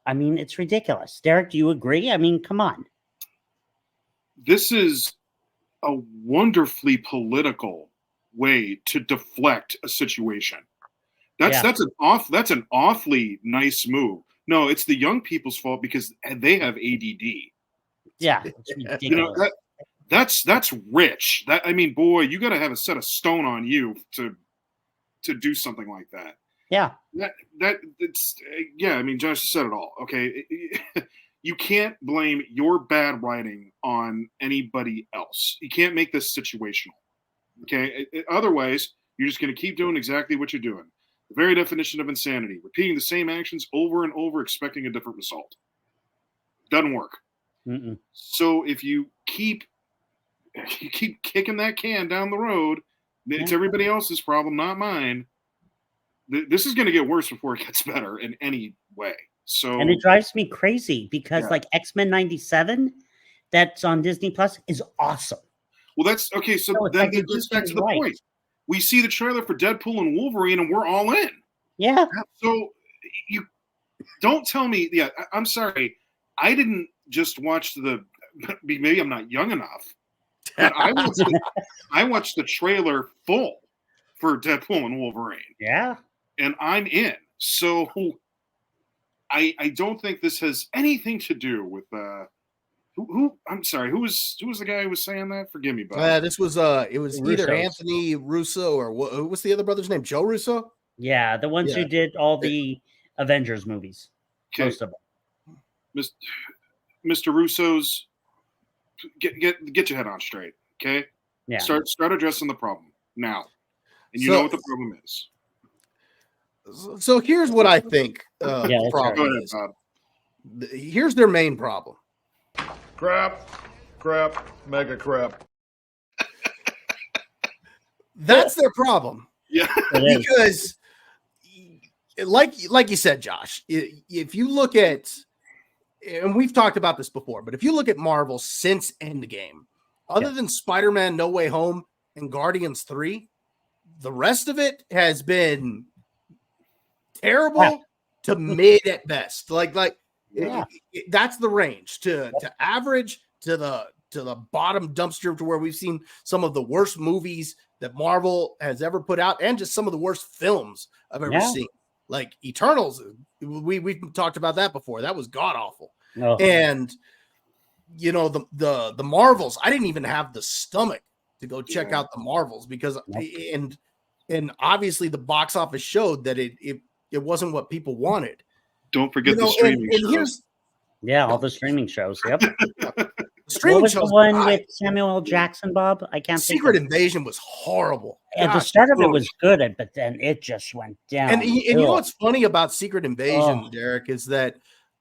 I mean, it's ridiculous. Derek, do you agree? I mean, come on. This is a wonderfully political way to deflect a situation. That's an awfully nice move. No, it's the young people's fault because they have ADD. Yeah, it's ridiculous. That's rich. Boy, you got to have a set of stone on you to do something like that. Yeah. Josh said it all. Okay. You can't blame your bad writing on anybody else. You can't make this situational. Okay. Otherwise, you're just going to keep doing exactly what you're doing. The very definition of insanity, repeating the same actions over and over, expecting a different result. Doesn't work. Mm-mm. So if you keep kicking that can down the road, it's everybody else's problem, not mine. This is going to get worse before it gets better in any way. So, and it drives me crazy because like X-Men 97, that's on Disney Plus, is awesome. Well, that's okay. So then it gets back to the point. We see the trailer for Deadpool and Wolverine, and we're all in. Yeah. So you don't tell me. Yeah, I'm sorry. I didn't just watch maybe I'm not young enough. But I watched the trailer full for Deadpool and Wolverine. Yeah. And I'm in. So I don't think this has anything to do with who I'm sorry, who was the guy who was saying that? Forgive me, Bob. This was it was either Anthony Russo or what's the other brother's name? Joe Russo? Yeah, the ones who did all the Avengers movies. Okay. Most of them. Mr. Russo's get your head on straight, okay? Yeah. Start addressing the problem now. And you know what the problem is. So here's what I think the problem is. Here's their main problem. Crap, mega crap. That's their problem. Yeah. Because like you said, Josh, if you look at, and we've talked about this before, but if you look at Marvel since Endgame, other than Spider-Man No Way Home and Guardians 3, the rest of it has been terrible to mid at best. That's the range to average to the bottom dumpster, to where we've seen some of the worst movies that Marvel has ever put out, and just some of the worst films I've ever seen. Like Eternals, we talked about that before. That was god awful. And you know, the Marvels, I didn't even have the stomach to go check out the Marvels because and obviously the box office showed that it wasn't what people wanted. Don't forget the streaming shows. All the streaming shows. Yep. Streaming what was shows the one with Samuel L. Jackson, Bob? I can't think. Secret Invasion was horrible. At the start of it was good, but then it just went down. And you know what's funny about Secret Invasion, Derek, is that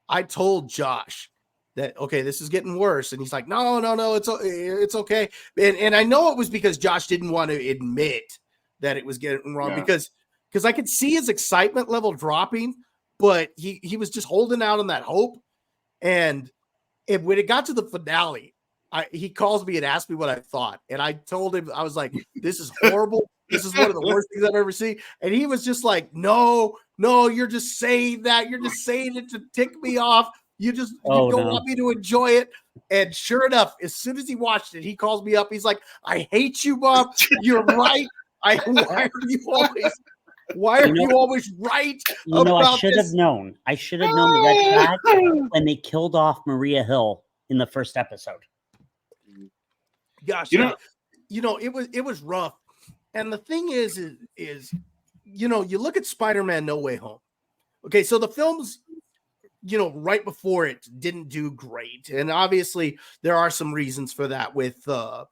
I told Josh that, okay, this is getting worse. And he's like, no, it's okay. And I know it was because Josh didn't want to admit that it was getting wrong, because I could see his excitement level dropping, but he was just holding out on that hope. And when it got to the finale, he calls me and asked me what I thought. And I told him, I was like, this is horrible. This is one of the worst things I've ever seen. And he was just like, no, you're just saying that. You're just saying it to tick me off. You don't want me to enjoy it. And sure enough, as soon as he watched it, he calls me up. He's like, I hate you, Bob. You're right. Why are you always right? I should have known. I should have known the red flag when they killed off Maria Hill in the first episode. Gosh, it was rough. And the thing is, you look at Spider-Man No Way Home. Okay, so the films, right before it didn't do great. And obviously there are some reasons for that with the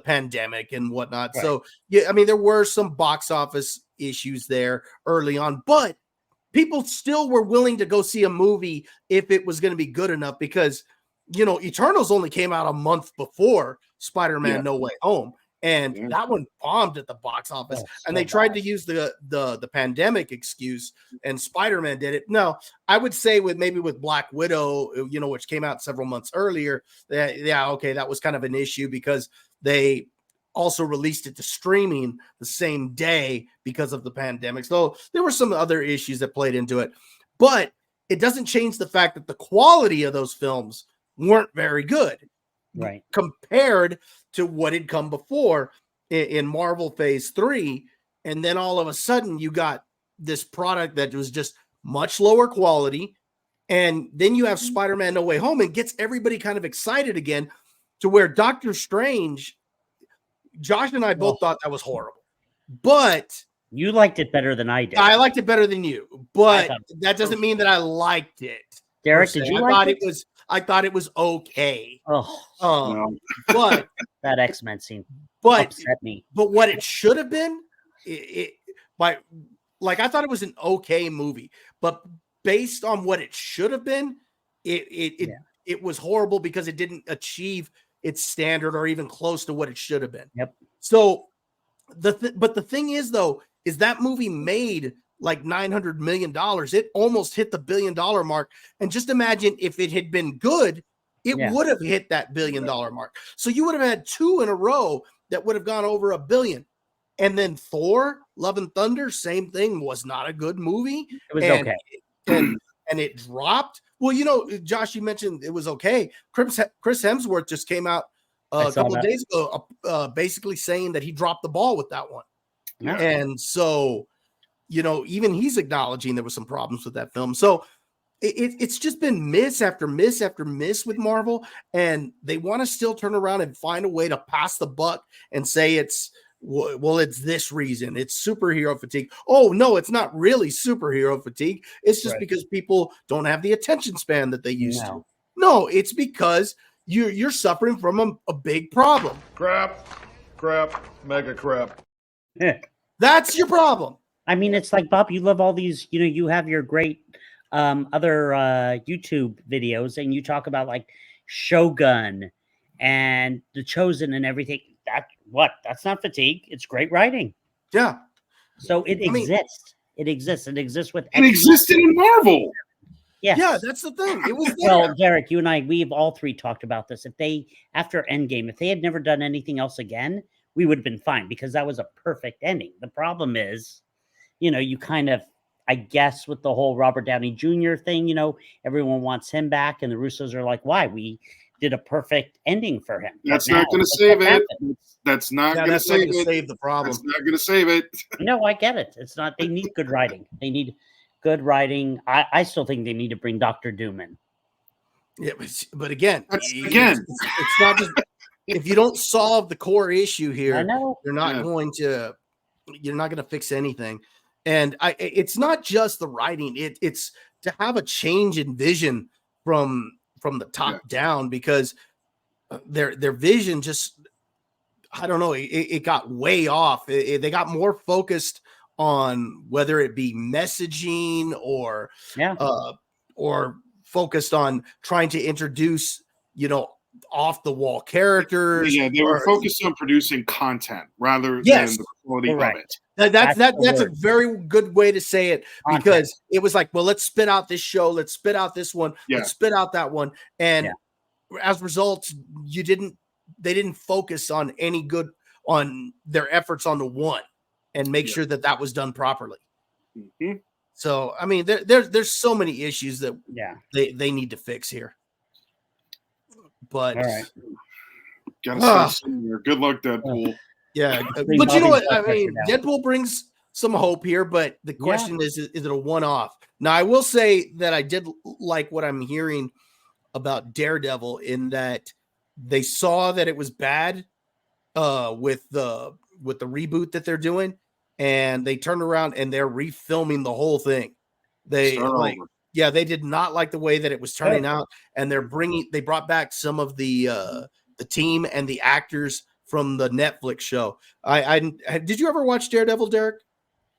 pandemic and whatnot. Right. So, there were some box office issues there early on, but people still were willing to go see a movie if it was going to be good enough, because, Eternals only came out a month before Spider-Man No Way Home. And that one bombed at the box office. And they tried to use the pandemic excuse, and Spider-Man did it. No, I would say with Black Widow, which came out several months earlier, that was kind of an issue because they also released it to streaming the same day because of the pandemic. So there were some other issues that played into it. But it doesn't change the fact that the quality of those films weren't very good. Right. Compared to what had come before in Marvel Phase 3. And then all of a sudden you got this product that was just much lower quality. And then you have Spider-Man No Way Home, and gets everybody kind of excited again, to where Doctor Strange, Josh and I both thought that was horrible. But you liked it better than I did. I liked it better than you, but that doesn't mean that I liked it. Derek, did you like it? I thought it was okay. But that X-Men scene upset me. But what it should have been, I thought it was an okay movie, but based on what it should have been, it was horrible because it didn't achieve its standard or even close to what it should have been. Yep. So but the thing is, though, is that movie made like $900 million. It almost hit the $1 billion mark. And just imagine if it had been good, it would have hit that $1 billion mark. So you would have had two in a row that would have gone over $1 billion. And then Thor, Love and Thunder, same thing, was not a good movie. It was okay. And it dropped. Well, Josh, you mentioned it was okay. Chris Hemsworth just came out a couple of days ago, basically saying that he dropped the ball with that one. Yeah. And so, even he's acknowledging there was some problems with that film. So it's just been miss after miss after miss with Marvel. And they want to still turn around and find a way to pass the buck and say it's this reason. It's superhero fatigue. Oh, no, it's not really superhero fatigue. It's just because people don't have the attention span that they used to. No, it's because you're suffering from a big problem. Crap, mega crap. That's your problem. I mean, it's like, Bob, you love all these, you have your great other YouTube videos, and you talk about like Shogun and The Chosen and everything. what? That's not fatigue. It's great writing. Yeah. So it exists. It exists. It exists with. It existed in Marvel. Yes. Yeah, that's the thing. It was there. Well, Derek, you and I, we've all three talked about this. If they, after Endgame, if they had never done anything else again, we would have been fine because that was a perfect ending. The problem is, you kind of, I guess, with the whole Robert Downey Jr. thing, everyone wants him back, and the Russos are like, why? We did a perfect ending for him. That's not going to save it. That's not going to save the problem. That's not going to save it. No, I get it. It's not. They need good writing. They need good writing. I still think they need to bring Dr. Doom in. Yeah, but again, it's not just if you don't solve the core issue here, I know. you're not going to fix anything. And it's not just the writing; it's to have a change in vision from the top down, because their vision just, I don't know, it got way off. They got more focused on whether it be messaging or focused on trying to introduce, off the wall characters. Yeah, they were focused on producing content rather than the quality of it. That's a very good way to say it, because it was like, well, let's spit out this show, let's spit out this one, let's spit out that one, and as a result, they didn't focus on their efforts on the one and make sure that was done properly. Mm-hmm. So, I mean, there's so many issues that they need to fix here. But all right, gotta start somewhere. Good luck, Deadpool. Yeah, but you know what? I mean, Deadpool brings some hope here, but the question is it a one-off? Now, I will say that I did like what I'm hearing about Daredevil, in that they saw that it was bad with the reboot that they're doing, and they turned around and they're refilming the whole thing. They did not like the way that it was turning out, and they brought back some of the team and the actors from the Netflix show. Did you ever watch Daredevil, Derek?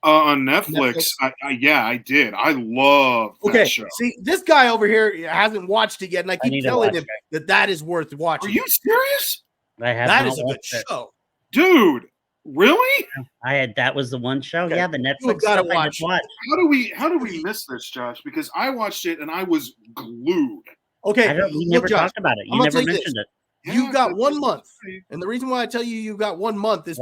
On Netflix? I did. I love that show. See, this guy over here hasn't watched it yet, and I keep telling him that is worth watching. Are you serious? That is a good show, dude. Really? That was the one show. Okay. Yeah, the Netflix gotta stuff watch. How do we miss this, Josh? Because I watched it and I was glued. Okay, we never talked about it. You never mentioned it. You've got 1 month, and the reason why I tell you got 1 month is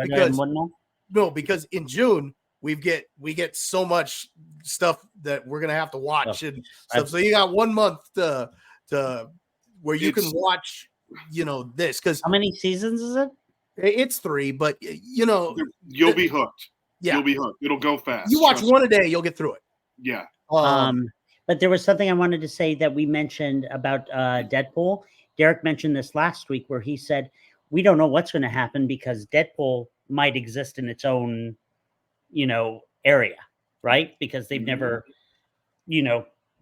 because in June we get so much stuff that we're gonna have to watch and stuff. So you got 1 month to where you can watch, this. Because how many seasons is it? It's 3, but you'll be hooked. Yeah, you'll be hooked. It'll go fast. You watch one a day, you'll get through it. Yeah. But there was something I wanted to say that we mentioned about Deadpool. Derek mentioned this last week, where he said we don't know what's going to happen because Deadpool might exist in its own, area, right? Because they've never,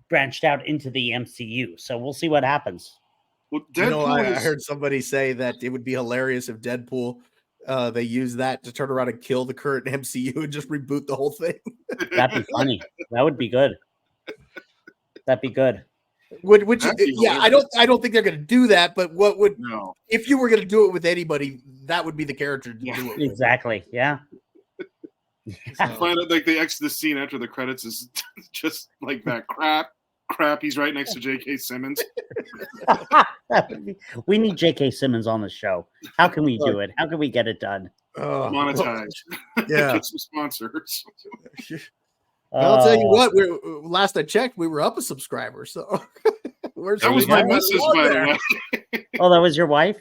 branched out into the MCU. So we'll see what happens. Well, Deadpool I heard somebody say that it would be hilarious if Deadpool, they use that to turn around and kill the current MCU and just reboot the whole thing. That'd be funny. That would be good. That'd be good. Would you? Yeah, I don't think they're going to do that. But if you were going to do it with anybody, that would be the character to do it with. Exactly. Yeah. I find it like the scene after the credits is just like that crap. He's right next to J.K. Simmons. We need J.K. Simmons on the show. How can we do it? How can we get it done? Monetize. Yeah. Get some sponsors. I'll tell you what. Last I checked, we were up a subscriber. So that was my message, by the way. Oh, that was your wife?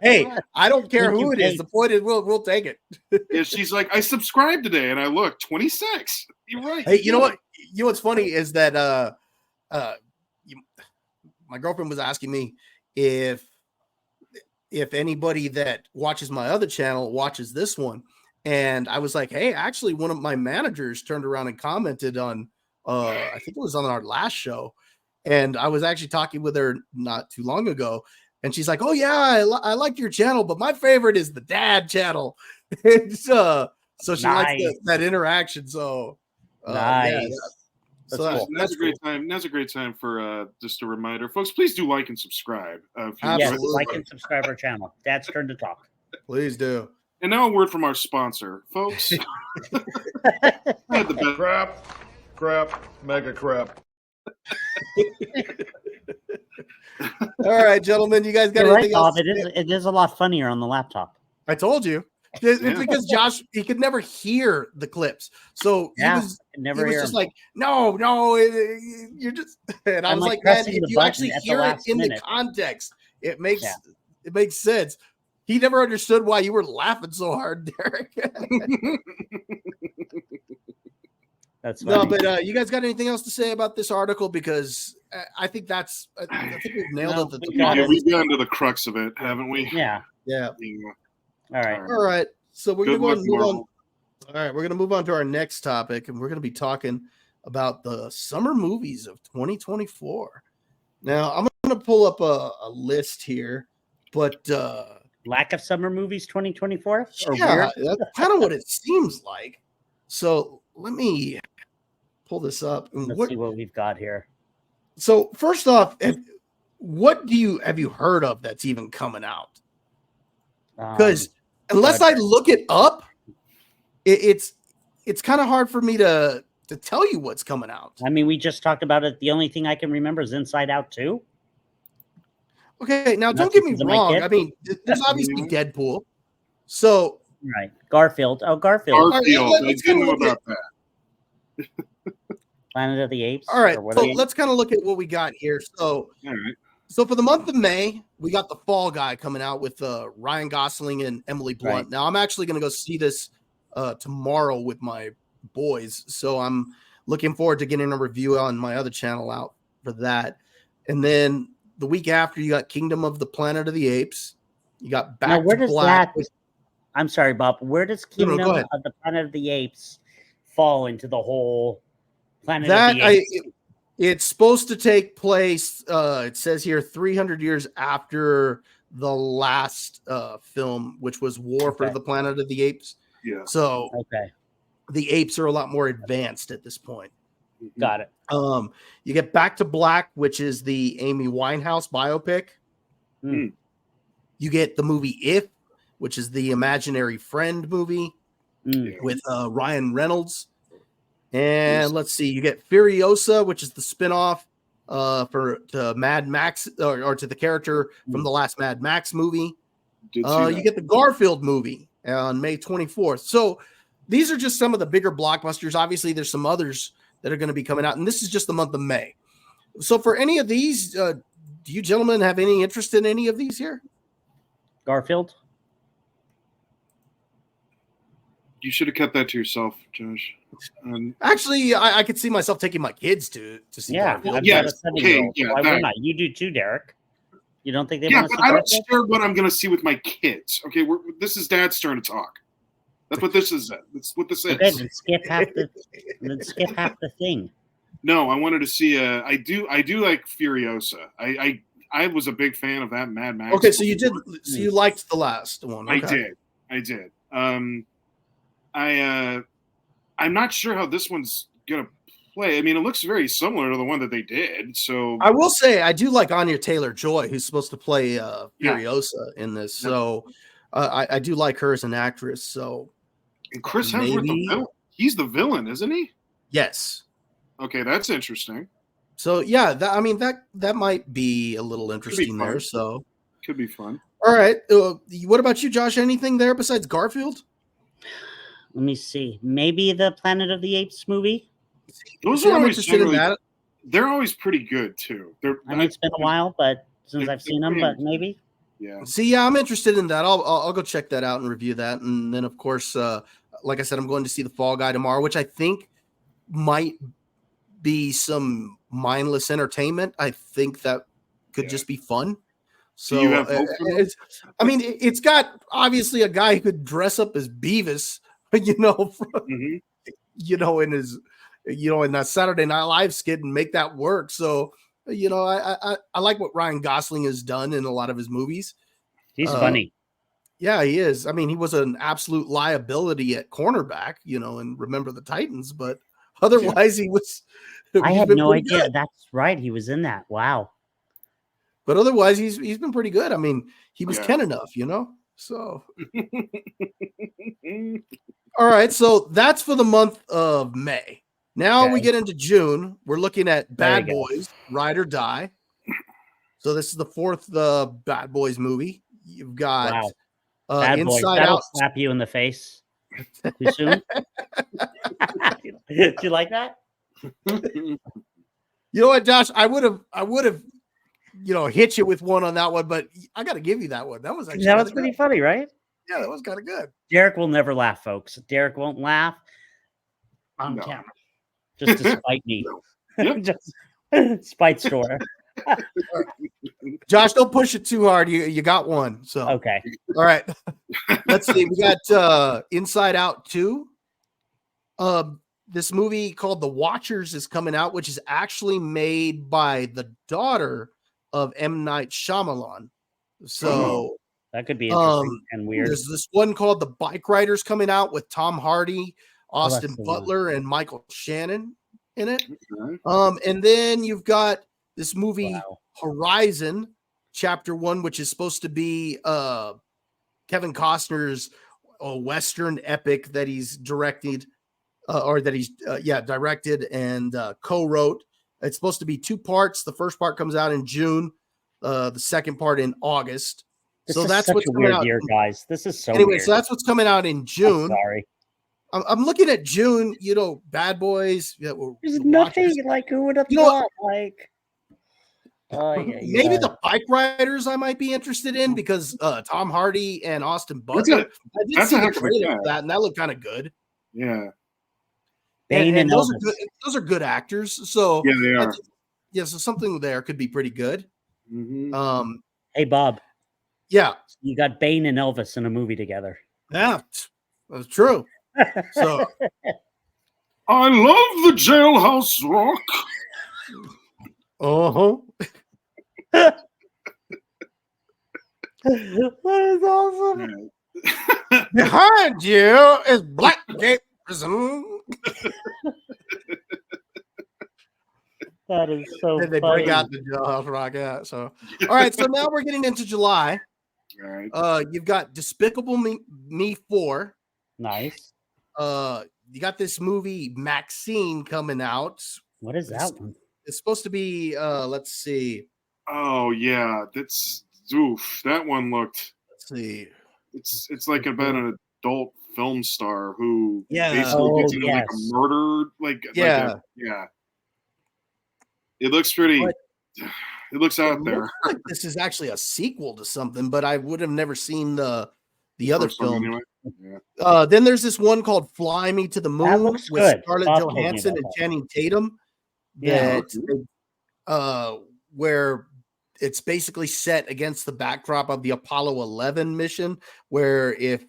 Hey, I don't care who it is. The point is, we'll take it. Yeah, she's like, I subscribed today, and I look 26. You're right. Hey, you know what? You know what's funny is that my girlfriend was asking me if anybody that watches my other channel watches this one, and I was like, hey, actually, one of my managers turned around and commented on, I think it was on our last show, and I was actually talking with her not too long ago. And she's like, oh, yeah, I like your channel, but my favorite is the dad channel. So she likes that interaction. So nice. That's a great time. That's a great time for just a reminder. Folks, please do like and subscribe. Yes, like and subscribe our channel. Dad's Turn to Talk. Please do. And now a word from our sponsor, folks. Crap, mega crap. All right, gentlemen, you guys got You're anything right, else? Bob. It is a lot funnier on the laptop. I told you. It's because Josh, he could never hear the clips. So he was just like, no, you're just, and I was like, man, if you actually hear it in the context, it makes sense. He never understood why you were laughing so hard, Derek. That's funny. No, but you guys got anything else to say about this article? Because I think I think we've nailed it. We've gotten to the crux of it, haven't we? Yeah. All right. So we're gonna go ahead and move on. All right, we're gonna move on to our next topic, and we're gonna be talking about the summer movies of 2024. Now, I'm gonna pull up a list here, but lack of summer movies 2024. Yeah, that's kind of what it seems like. So let me pull this up and let's see what we've got here. So first off, what have you heard of that's even coming out? Because unless I look it up, it's kind of hard for me to tell you what's coming out. I mean, we just talked about it. The only thing I can remember is Inside Out 2. Okay, now don't get me wrong. I mean, there's obviously Deadpool. So right, Garfield. Oh, Garfield. I didn't know about that. Planet of the Apes. All right, so let's kind of look at what we got here. So, so for the month of May, we got The Fall Guy coming out with Ryan Gosling and Emily Blunt. Right. Now, I'm actually going to go see this tomorrow with my boys, so I'm looking forward to getting a review on my other channel out for that. And then the week after, you got Kingdom of the Planet of the Apes. You got Back to Black. I'm sorry, Bob. Where does Kingdom of the Planet of the Apes fall into the whole Planet of the Apes? It's supposed to take place, it says here, 300 years after the last film, which was War for the Planet of the Apes. Yeah. So the apes are a lot more advanced at this point. Got it. You get Back to Black, which is the Amy Winehouse biopic. You get the movie If, which is the imaginary friend movie with Ryan Reynolds. And let's see, you get Furiosa, which is the spinoff to Mad Max or to the character from the last Mad Max movie. You get the Garfield movie on May 24th. So these are just some of the bigger blockbusters. Obviously, there's some others that are going to be coming out, and this is just the month of May. So for any of these, do you gentlemen have any interest in any of these here? Garfield? You should have kept that to yourself, Josh. Actually, I could see myself taking my kids to see Garfield. Why not? You do too, Derek. You don't think they want to see Garfield? I don't Garfield? share what I'm going to see with my kids. Okay, this is Dad's turn to talk. That's what this is. That's what this is. Okay, then skip half the thing. No, I wanted to see. I do like Furiosa. I was a big fan of that Mad Max. Okay, so you did. So you liked the last one. Okay. I did. I'm not sure how this one's gonna play. I mean, it looks very similar to the one that they did. So I will say I do like Anya Taylor-Joy, who's supposed to play Furiosa in this. So I do like her as an actress. So and Chris Hemsworth, he's the villain, isn't he? Yes. Okay, that's interesting. So yeah, that might be a little interesting there. So could be fun. All right. What about you, Josh? Anything there besides Garfield? Let me see. Maybe the Planet of the Apes movie. Those are always they're always pretty good too. I mean, it's been a while, but since I've seen them, but maybe. Yeah. See, I'm interested in that. I'll go check that out and review that, and then of course, like I said, I'm going to see The Fall Guy tomorrow, which I think might be some mindless entertainment. I think that could just be fun. So you have hope for it's got obviously a guy who could dress up as Beavis, in that Saturday Night Live skit and make that work. So, I like what Ryan Gosling has done in a lot of his movies. He's funny. Yeah, he is. I mean, he was an absolute liability at cornerback, and Remember the Titans, but otherwise he was. I had no idea. Good. That's right. He was in that. Wow. But otherwise, he's been pretty good. I mean, he was Ken enough, So, all right. So that's for the month of May. Now we get into June. We're looking at Bad Boys, Ride or Die. So this is the fourth Bad Boys movie. You've got Bad Boys. Inside That'll Out. slap you in the face too soon. Do you like that? You know what, Josh? I would have, hit you with one on that one, but I got to give you that one. That was pretty funny, right? Yeah, that was kind of good. Derek will never laugh, folks. Derek won't laugh on camera, just to spite me. Just spite store. Josh, don't push it too hard. You got one. So okay. All right. Let's see. We got Inside Out 2. This movie called The Watchers is coming out, which is actually made by the daughter of M. Night Shyamalan. So that could be interesting and weird. There's this one called The Bike Riders coming out with Tom Hardy, Austin Butler, and Michael Shannon in it. And then you've got this movie Horizon Chapter 1, which is supposed to be Kevin Costner's Western epic that he's directed. Directed and co-wrote. It's supposed to be 2 parts. The first part comes out in June, the second part in August. This is that's what's coming out here, guys. This is so anyway. Weird. So that's what's coming out in June. I'm sorry, I'm looking at June. Bad Boys. There's nothing like who would have thought like. Maybe the Bike Riders I might be interested in because Tom Hardy and Austin Butler. I did see the trailer for that, and that looked kind of good. Yeah. And those are good actors. So yeah, they are. So something there could be pretty good. Mm-hmm. Hey Bob. Yeah. You got Bane and Elvis in a movie together. Yeah, that's true. So I love the Jailhouse Rock. That is awesome. Behind you is Blackgate Prison. That is so and they funny. bring out the Jailhouse Rock. Yeah. So, all right. So now we're getting into July. All right. You've got Despicable Me 4. Nice. You got this movie Maxine coming out. What is that one? It's supposed to be. Let's see. Oh yeah, that's oof. That one looked. Let's see. It's like about an adult film star who basically gets into like a murder. Yeah. It looks pretty. It looks out there. Like this is actually a sequel to something, but I would have never seen the other film. Anyway. Yeah. Then there's this one called Fly Me to the Moon with good. Scarlett Johansson and Channing Tatum. Where it's basically set against the backdrop of the Apollo 11 mission, where if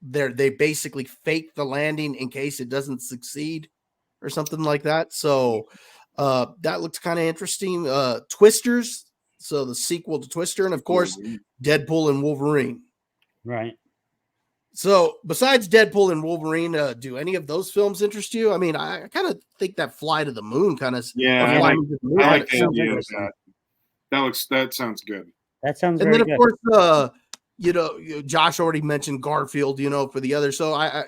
they basically fake the landing in case it doesn't succeed or something like that. So that looks kind of interesting. Twisters, so the sequel to Twister, and of course Deadpool and Wolverine. Right. So besides Deadpool and Wolverine, do any of those films interest you? I mean, I kind of think that Fly to the Moon kind of I like the idea of that. That sounds good. That sounds and very then of course Josh already mentioned Garfield, for the other. So I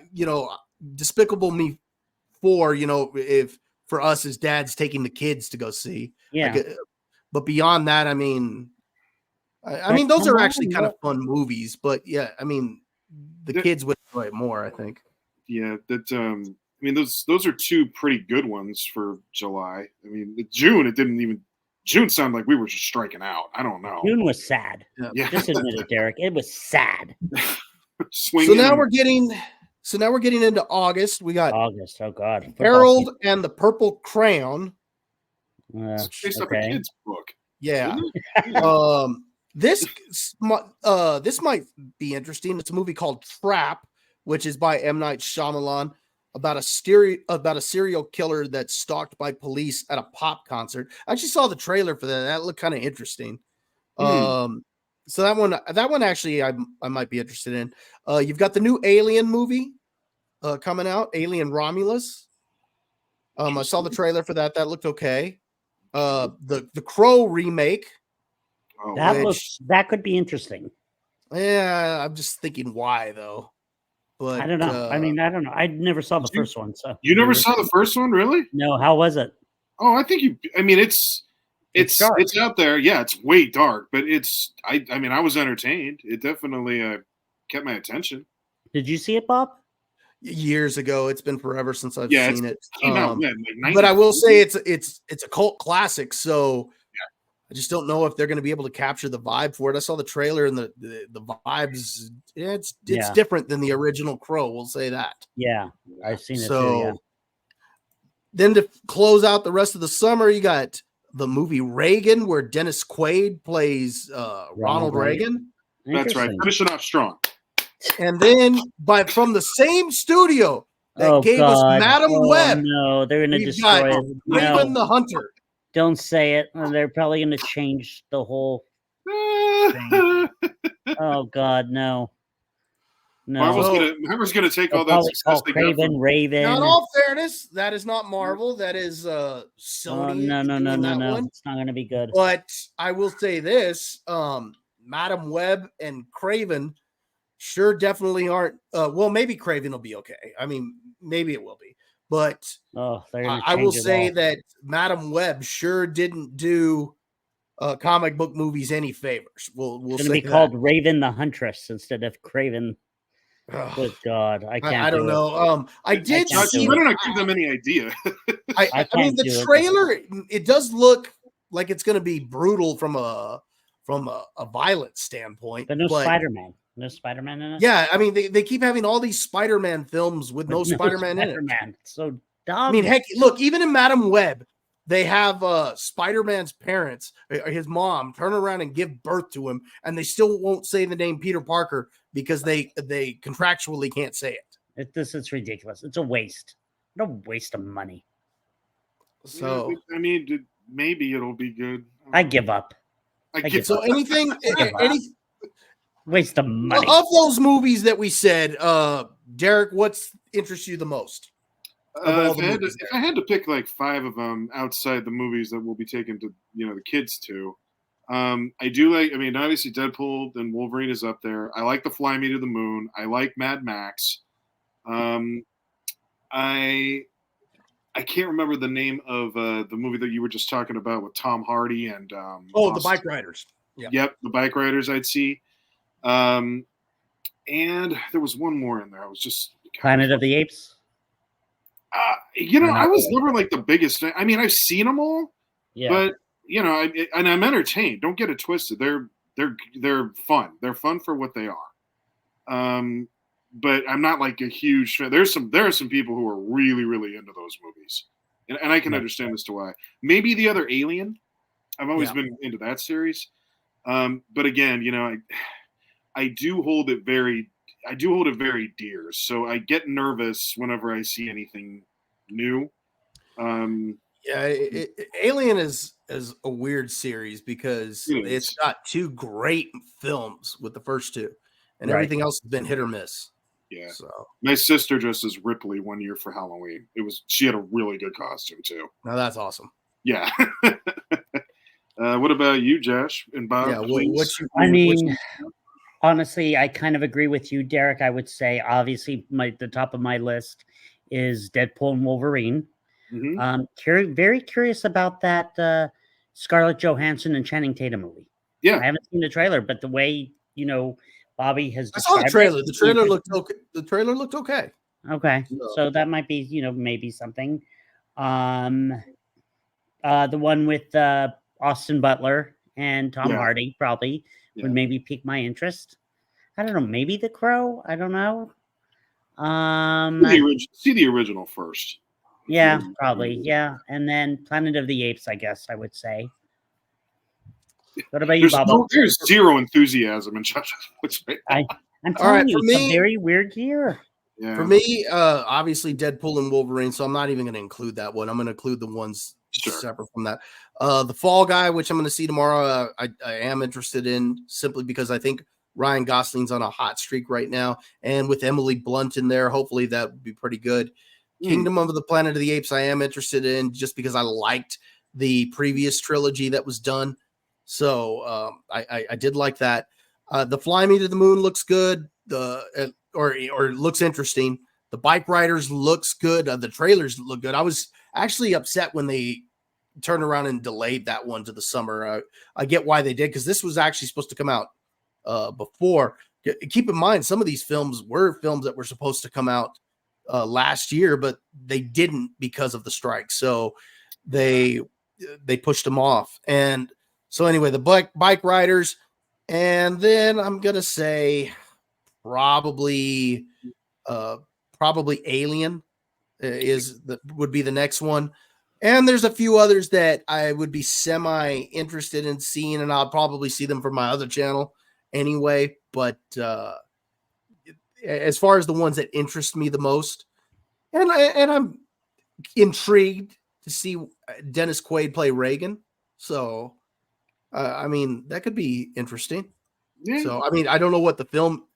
Despicable Me 4, if for us as dads taking the kids to go see. Yeah. But beyond that, I mean those are actually kind of fun movies, but yeah, I mean the kids would enjoy it more, I think. Yeah, those are 2 pretty good ones for July. I mean, June June sounded like we were just striking out. I don't know. June was sad. Yeah. Just admit it, Derek. It was sad. So now we're getting into August. We got August. Oh God. Harold and the Purple Crayon. It's based off a kid's book. Yeah. This might be interesting. It's a movie called Trap, which is by M. Night Shyamalan, about a serial killer that's stalked by police at a pop concert. I actually saw the trailer for that. That looked kind of interesting. So that one actually I might be interested in. You've got the new Alien movie coming out, Alien Romulus. I saw the trailer for that. That looked okay. The Crow remake. That could be interesting. Yeah, I'm just thinking why though. But I don't know. I mean, I don't know. I never saw the first one, so You never saw the first one, really? no. How was it? Oh, I think you. I mean, it's dark. it's out there. Yeah, it's way dark, but it's. I mean, I was entertained. It definitely kept my attention. Did you see it, Bob? years ago. It's been forever since I've Yeah, seen it. Came out when, like But I will say it's a cult classic. So I just don't know if they're going to be able to capture the vibe for it. I saw the trailer and the vibes. Yeah, it's different than the original Crow. We'll say that. Yeah, I've seen it so, too. Yeah. Then to close out the rest of the summer, you got the movie Reagan, where Dennis Quaid plays Ronald Reagan. That's right. Finishing off strong. And then from the same studio that gave us Madam Web. No, they're going to destroy it. Raven the Hunter. Don't say it. They're probably going to change the whole thing. Oh God, no. Marvel's gonna take all that success. Raven. Now, in all fairness, that is not Marvel. That is Sony. No. It's not going to be good. But I will say this: Madam Web and Craven sure definitely aren't. Well, maybe Craven will be okay. I mean, maybe it will be. But I will say that Madam Web sure didn't do comic book movies any favors. We'll it's going to be called Raven the Huntress instead of Craven. Good God, I can't. I don't know. I did see. You better not give them any idea. I mean, the trailer it does look like it's going to be brutal from a violent standpoint. But no Spider-Man. No Spider-Man in it. Yeah, I mean they keep having all these Spider-Man films with no Spider-Man in it. So dumb. I mean, heck, look, even in Madam Web, they have Spider-Man's parents, his mom, turn around and give birth to him, and they still won't say the name Peter Parker because they contractually can't say it. It's ridiculous. It's a waste. No waste of money. So I mean, maybe it'll be good. I give up. So anything, any waste of money. Of those movies that we said, Derek, what's interests you the most? If I had to pick like 5 of them outside the movies that we'll be taking to the kids to, I do like. I mean, obviously Deadpool and Wolverine is up there. I like the Fly Me to the Moon. I like Mad Max. I can't remember the name of the movie that you were just talking about with Tom Hardy and the Bike Riders. Yep, the Bike Riders. I'd see. And there was one more in there. I was just Planet of the Apes. I was never like the biggest fan. I mean, I've seen them all, but and I'm entertained. Don't get it twisted. They're fun. They're fun for what they are. But I'm not like a huge fan. There are some people who are really, really into those movies, and I can understand as to why. Maybe the other Alien. I've always been into that series, but again, I do hold it very dear. So I get nervous whenever I see anything new. Alien is a weird series because it's got 2 great films with the first 2, and everything else has been hit or miss. Yeah. So my sister dressed as Ripley one year for Halloween. She had a really good costume too. Now that's awesome. Yeah. What about you, Josh and Bob? Yeah, honestly, I kind of agree with you, Derek. I would say obviously the top of my list is Deadpool and Wolverine. Mm-hmm. Very curious about that Scarlett Johansson and Channing Tatum movie. Yeah, I haven't seen the trailer, but the way Bobby has described. I saw the trailer. The trailer looked okay. The trailer looked okay. Okay, so that might be maybe something. The one with Austin Butler and Tom Hardy probably would maybe pique my interest. I don't know. Maybe The Crow. I don't know. See the original first. Yeah, probably. Yeah, and then Planet of the Apes. I guess I would say. What about you, Bob? There's zero enthusiasm in Josh's voice right now. I'm telling you, it's a very weird year. Yeah. For me, obviously Deadpool and Wolverine, so I'm not even going to include that one. I'm going to include the ones separate from that. The Fall Guy, which I'm going to see tomorrow, I am interested in simply because I think Ryan Gosling's on a hot streak right now. And with Emily Blunt in there, hopefully that would be pretty good. Kingdom of the Planet of the Apes, I am interested in just because I liked the previous trilogy that was done. So I did like that. The Fly Me to the Moon looks good. Or looks interesting. The Bike Riders looks good. The trailers look good. I was actually upset when they turned around and delayed that one to the summer. I get why they did, because this was actually supposed to come out before. Keep in mind, some of these films were films that were supposed to come out last year, but they didn't because of the strike. So they pushed them off. And so anyway, the Bike Riders, and then I'm gonna say probably Alien would be the next one. And there's a few others that I would be semi interested in seeing, and I'll probably see them from my other channel anyway. But as far as the ones that interest me the most, and I'm intrigued to see Dennis Quaid play Reagan. So, I mean, that could be interesting. Yeah. So, I mean, I don't know what the film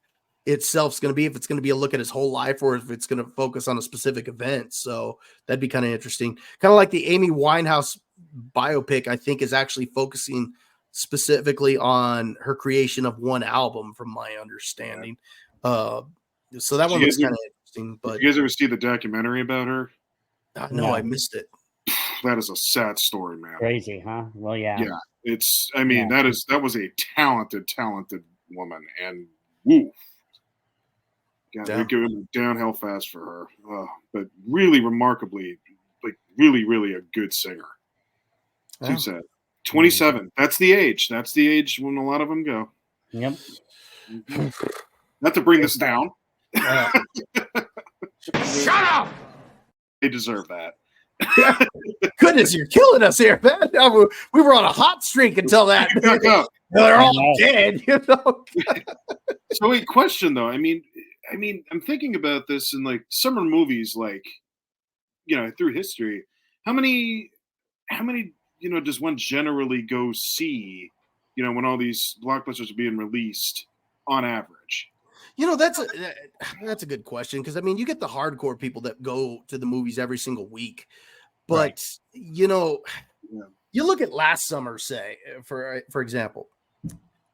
itself is going to be, if it's going to be a look at his whole life or if it's going to focus on a specific event. So that'd be kind of interesting. Kind of like the Amy Winehouse biopic, I think, is actually focusing specifically on her creation of one album, from my understanding. So that one was kind of interesting. But did you guys ever see the documentary about her? No, I missed it. That is a sad story, man. Crazy, huh? Well, yeah. Yeah, it's. I mean, that was a talented woman, and woo. Yeah, we go downhill fast for her, but really remarkably, like really a good singer. Too sad. 27. That's the age. That's the age when a lot of them go. Yep. Not to bring this down. Shut up! They deserve that. Goodness, you're killing us here, man. We were on a hot streak until that. They're all dead, you know. So wait, question though. I mean, I'm thinking about this in like summer movies, like, you know, through history. How many, you know, does one generally go see, you know, when all these blockbusters are being released on average? You know, that's a good question, because I mean, you get the hardcore people that go to the movies every single week, but you know, you look at last summer, say for example,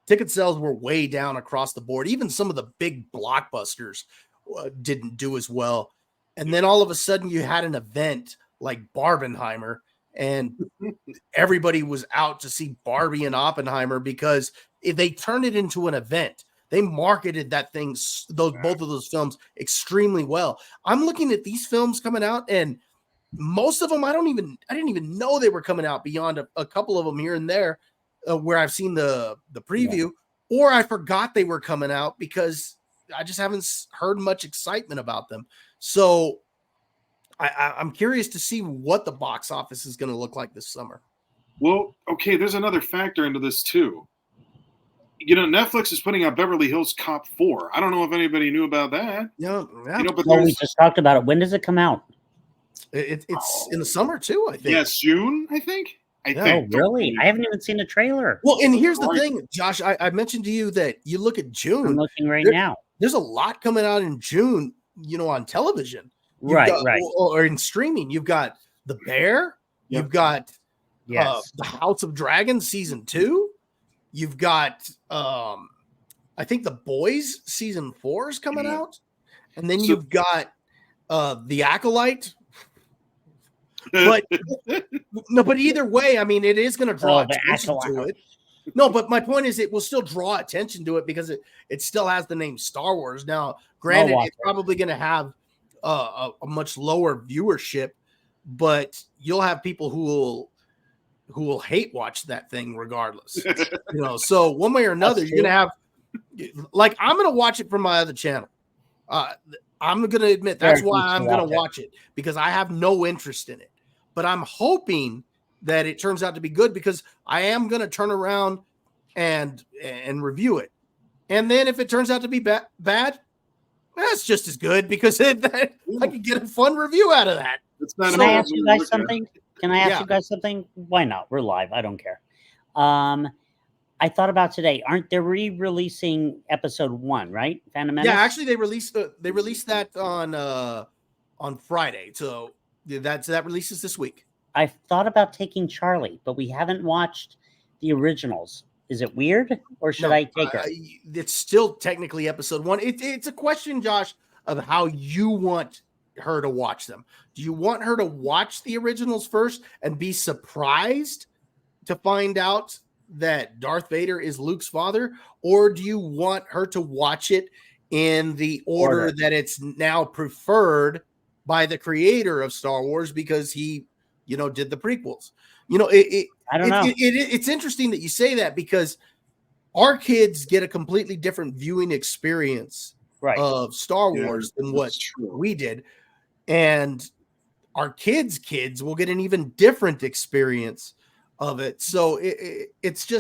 ticket sales were way down across the board. Even some of the big blockbusters didn't do as well. And then all of a sudden, you had an event like Barbenheimer, and everybody was out to see Barbie and Oppenheimer because they turned it into an event. They marketed that thing, both of those films, extremely well. I'm looking at these films coming out, and most of them I didn't even know they were coming out, beyond a couple of them here and there where I've seen the preview, or I forgot they were coming out because I just haven't heard much excitement about them. So I'm curious to see what the box office is going to look like this summer. Well, okay, there's another factor into this too. You know, Netflix is putting out Beverly Hills Cop 4. I don't know if anybody knew about that. Yeah. You know, but we just talked about it. When does it come out? It's in the summer too, I think. Yes, June, I think. Oh, really? I haven't even seen a trailer. Well, and here's the thing, Josh. I mentioned to you that you look at June. I'm looking now. There's a lot coming out in June, you know, on television. Right. Or in streaming. You've got The Bear. You've got The House of Dragons season 2. You've got I think The Boys season 4 is coming out. And then you've got The Acolyte. But no, but either way, I mean, it is going to draw attention to it. No, but my point is, it will still draw attention to it because it still has the name Star Wars. Now, granted, it's probably going to have a much lower viewership, but you'll have people who will hate watch that thing regardless. You know, so one way or another, you're going to have, like, I'm going to watch it from my other channel. I'm going to admit that's why I'm going to watch it, because I have no interest in it. But I'm hoping that it turns out to be good, because I am going to turn around and review it. And then if it turns out to be bad, that's just as good, because I can get a fun review out of that. Can I ask you guys something? You guys something? Why not? We're live. I don't care. I thought about today. Aren't they re-releasing episode 1, right? Phantom Menace? Yeah, actually, they released that on Friday. So that releases this week. I thought about taking Charlie, but we haven't watched the originals. Is it weird, or should I take her? It's still technically episode 1. It's a question, Josh, of how you want her to watch them. Do you want her to watch the originals first and be surprised to find out that Darth Vader is Luke's father, or do you want her to watch it in the order that it's now preferred by the creator of Star Wars because he, did the prequels? I don't know. It's interesting that you say that because our kids get a completely different viewing experience of Star Wars than what we did. And our kids' will get an even different experience of it. So it's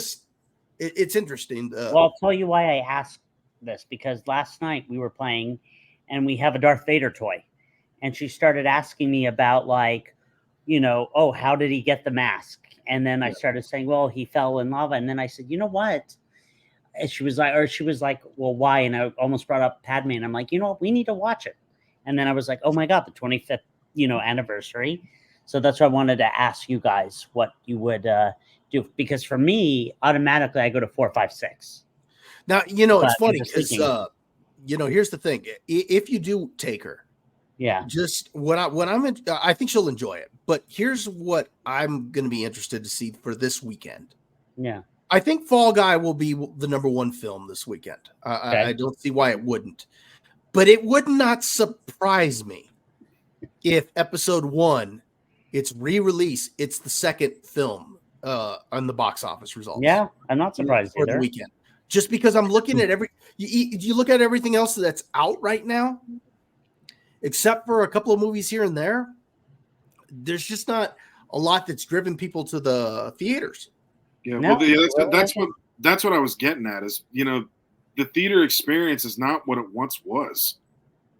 interesting. Well, I'll tell you why I asked this, because last night we were playing and we have a Darth Vader toy. And she started asking me about how did he get the mask? And then I started saying, well, he fell in lava. And then I said, you know what? And she was like, well, why? And I almost brought up Padme. And I'm like, you know what? We need to watch it. And then I was like, oh my God, the 25th, anniversary. So that's why I wanted to ask you guys what you would do. Because for me, automatically I go to 4, 5, 6. Now, it's funny because, here's the thing. If you do take her, just I think she'll enjoy it. But here's what I'm going to be interested to see for this weekend. Yeah. I think Fall Guy will be the number 1 film this weekend. I don't see why it wouldn't. But it would not surprise me if episode 1, its re-release, it's the second film on the box office results. Yeah, I'm not surprised for the weekend. Just because I'm looking at you look at everything else that's out right now, except for a couple of movies here and there, there's just not a lot that's driven people to the theaters. Yeah, that's what I was getting at is, the theater experience is not what it once was.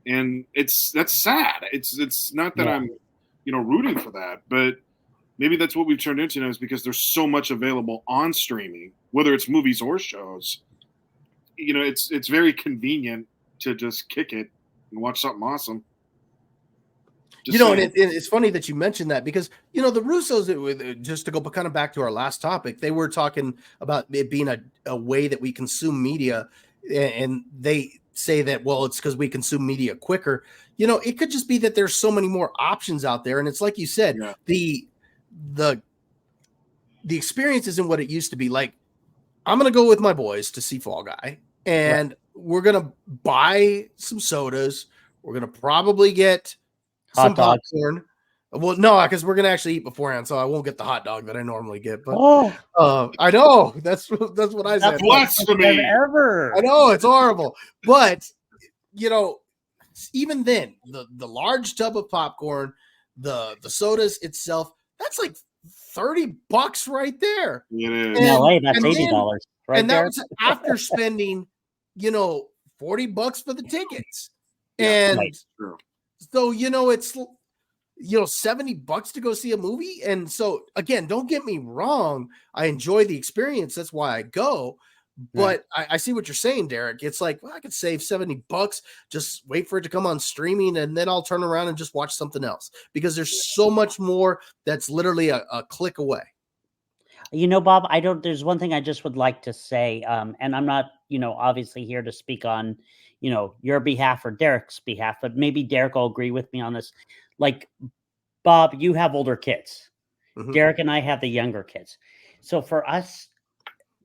And that's sad. It's not that I'm, rooting for that, but maybe that's what we've turned into now, is because there's so much available on streaming, whether it's movies or shows. It's very convenient to just kick it and watch something awesome. And it's funny that you mentioned that because, the Russos, just to go kind of back to our last topic, they were talking about it being a way that we consume media, and they say that, well, it's because we consume media quicker. It could just be that there's so many more options out there. And it's like you said, the experience isn't what it used to be. Like, I'm going to go with my boys to see Fall Guy, and we're going to buy some sodas. We're going to probably get some popcorn. Well, no, because we're gonna actually eat beforehand, so I won't get the hot dog that I normally get. But I know that's what I said. Blasphemy ever. I know it's horrible, but even then, the large tub of popcorn, the sodas itself, that's like $30 right there. It is. In LA, that's $80 right and there. that was after spending $40 for the tickets, and. So, it's, $70 to go see a movie. And so, again, don't get me wrong. I enjoy the experience. That's why I go. But I see what you're saying, Derek. It's like, well, I could save $70, just wait for it to come on streaming, and then I'll turn around and just watch something else because there's so much more that's literally a click away. Bob, there's one thing I just would like to say, and I'm not, obviously here to speak on, your behalf or Derek's behalf, but maybe Derek will agree with me on this. Like, Bob, you have older kids. Mm-hmm. Derek and I have the younger kids. So for us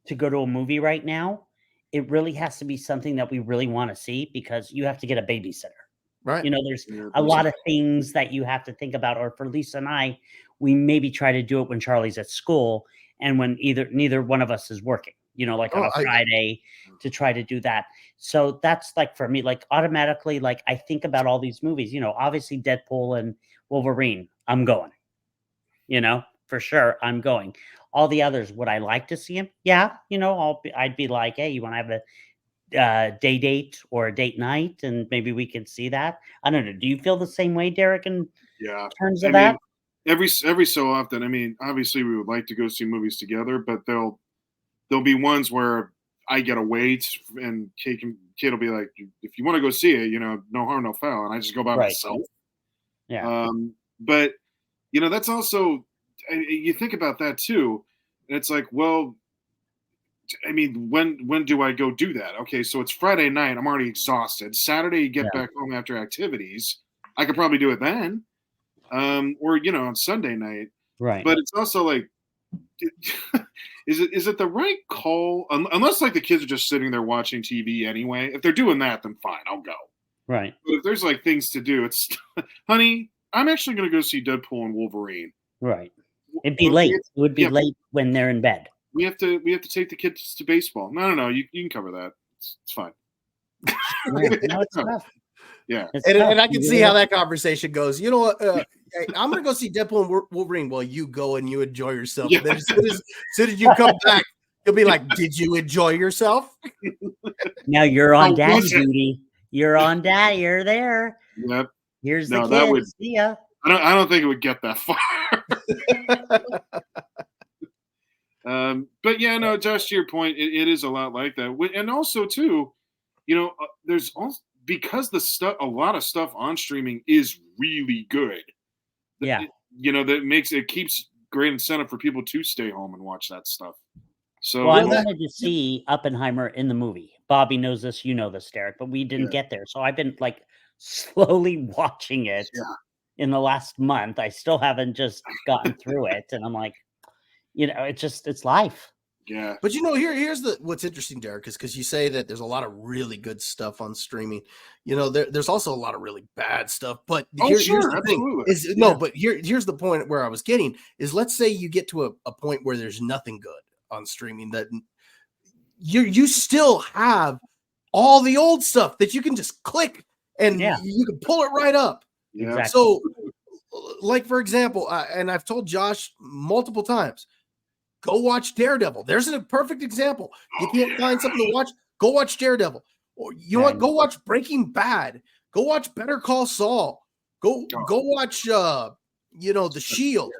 to go to a movie right now, it really has to be something that we really want to see, because you have to get a babysitter. Right. There's a lot of things that you have to think about. Or for Lisa and I, we maybe try to do it when Charlie's at school and when neither one of us is working, on a Friday to try to do that. So that's like, for me, like automatically, like I think about all these movies, obviously Deadpool and Wolverine, I'm going, for sure. I'm going. All the others, would I like to see him? Yeah. I'd be like, hey, you want to have a day date or a date night, and maybe we can see that. I don't know. Do you feel the same way, Derek, in terms of that? Every so often, obviously we would like to go see movies together, but there'll be ones where I get to wait, and kid will be like, if you want to go see it, no harm, no foul. And I just go by myself. Yeah. But, that's also, you think about that too. And it's like, well, I mean, when do I go do that? Okay, so it's Friday night. I'm already exhausted. Saturday, you get back home after activities. I could probably do it then, or on Sunday night. Right. But it's also like, is it the right call? Unless like the kids are just sitting there watching TV anyway. If they're doing that, then fine, I'll go. Right. But if there's like things to do, it's honey, I'm actually going to go see Deadpool and Wolverine. Right. It'd be late. It would be late when they're in bed. We have to take the kids to baseball. No. You can cover that. It's fine. No, it's tough. Yeah. And I can see how that conversation goes. You know what? I'm going to go see Deadpool and Wolverine while you go and you enjoy yourself. Yeah. And then as soon as you come back, you'll be like, did you enjoy yourself? Now you're on daddy duty. You're on daddy. You're there. Yep. Here's the kids. See ya. I don't think it would get that far. But yeah, no, Josh, to your point, it is a lot like that. And also too, there's also, because a lot of stuff on streaming is really good. Yeah. That keeps great incentive for people to stay home and watch that stuff. So I wanted to see Oppenheimer in the movie. Bobby knows this, you know this, Derek, but we didn't get there. So I've been like slowly watching it in the last month. I still haven't just gotten through it. And I'm like, it's life. Yeah. But here's what's interesting, Derek, is because you say that there's a lot of really good stuff on streaming. There's also a lot of really bad stuff. But here's the thing but here's the point where I was getting is, let's say you get to a point where there's nothing good on streaming, that you still have all the old stuff that you can just click and you can pull it right up. Yeah. Exactly. So, like, for example, and I've told Josh multiple times, go watch Daredevil. There's a perfect example. You can't find something to watch, go watch Daredevil. Or you know what? Go watch Breaking Bad. Go watch Better Call Saul. Go watch The Shield.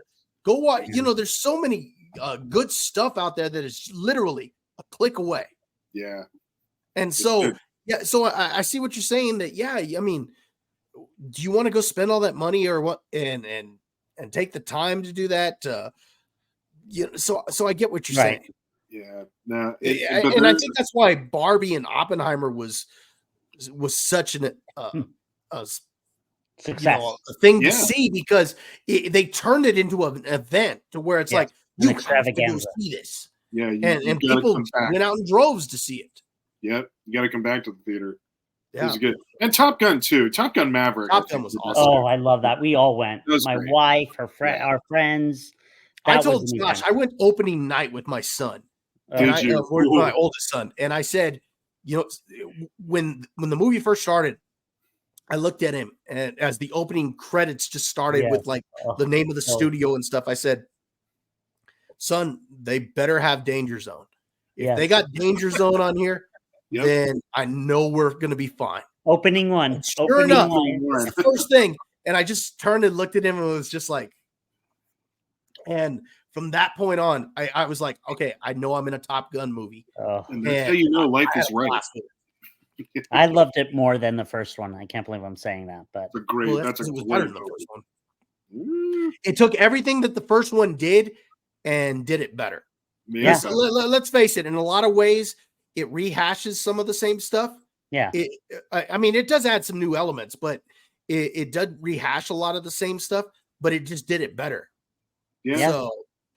Go watch. There's so many good stuff out there that is literally a click away. Yeah. And so I see what you're saying. That I mean, do you want to go spend all that money or what? And take the time to do that? So I get what you're saying. Yeah. No. And I think that's why Barbie and Oppenheimer was such an success, a thing to see, because they turned it into an event to where it's like, you have to go see this. Yeah. And people went out in droves to see it. Yep. You got to come back to the theater. Yeah. It was good. And Top Gun too. Top Gun Maverick. Top Gun was awesome. Oh, I love that. We all went. My great. wife, our friends. I told Josh, I went opening night with my son. Did you? My oldest son. And I said, when the movie first started, I looked at him, and as the opening credits just started with like the name of the studio and stuff, I said, son, they better have Danger Zone. If they got Danger Zone on here, then I know we're going to be fine. Opening one. And sure enough, it's the first thing. And I just turned and looked at him and was just like, and from that point on, I was like, okay, I know I'm in a Top Gun movie. And that's how life is right. I loved it more than the first one. I can't believe I'm saying that, but that's a great better than the first one. It took everything that the first one did and did it better. Yeah. So let's face it, in a lot of ways, it rehashes some of the same stuff. Yeah. I mean, it does add some new elements, but it does rehash a lot of the same stuff, but it just did it better. Yeah. So,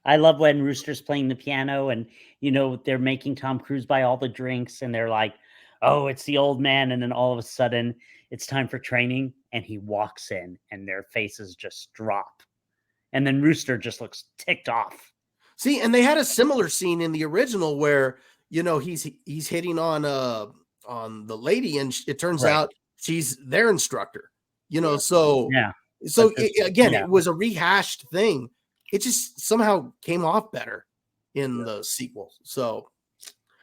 I love when Rooster's playing the piano and, they're making Tom Cruise buy all the drinks and they're like, oh, it's the old man. And then all of a sudden it's time for training. And he walks in and their faces just drop. And then Rooster just looks ticked off. See, and they had a similar scene in the original where, he's hitting on the lady, and it turns out she's their instructor, so it was a rehashed thing. It just somehow came off better in the sequel. So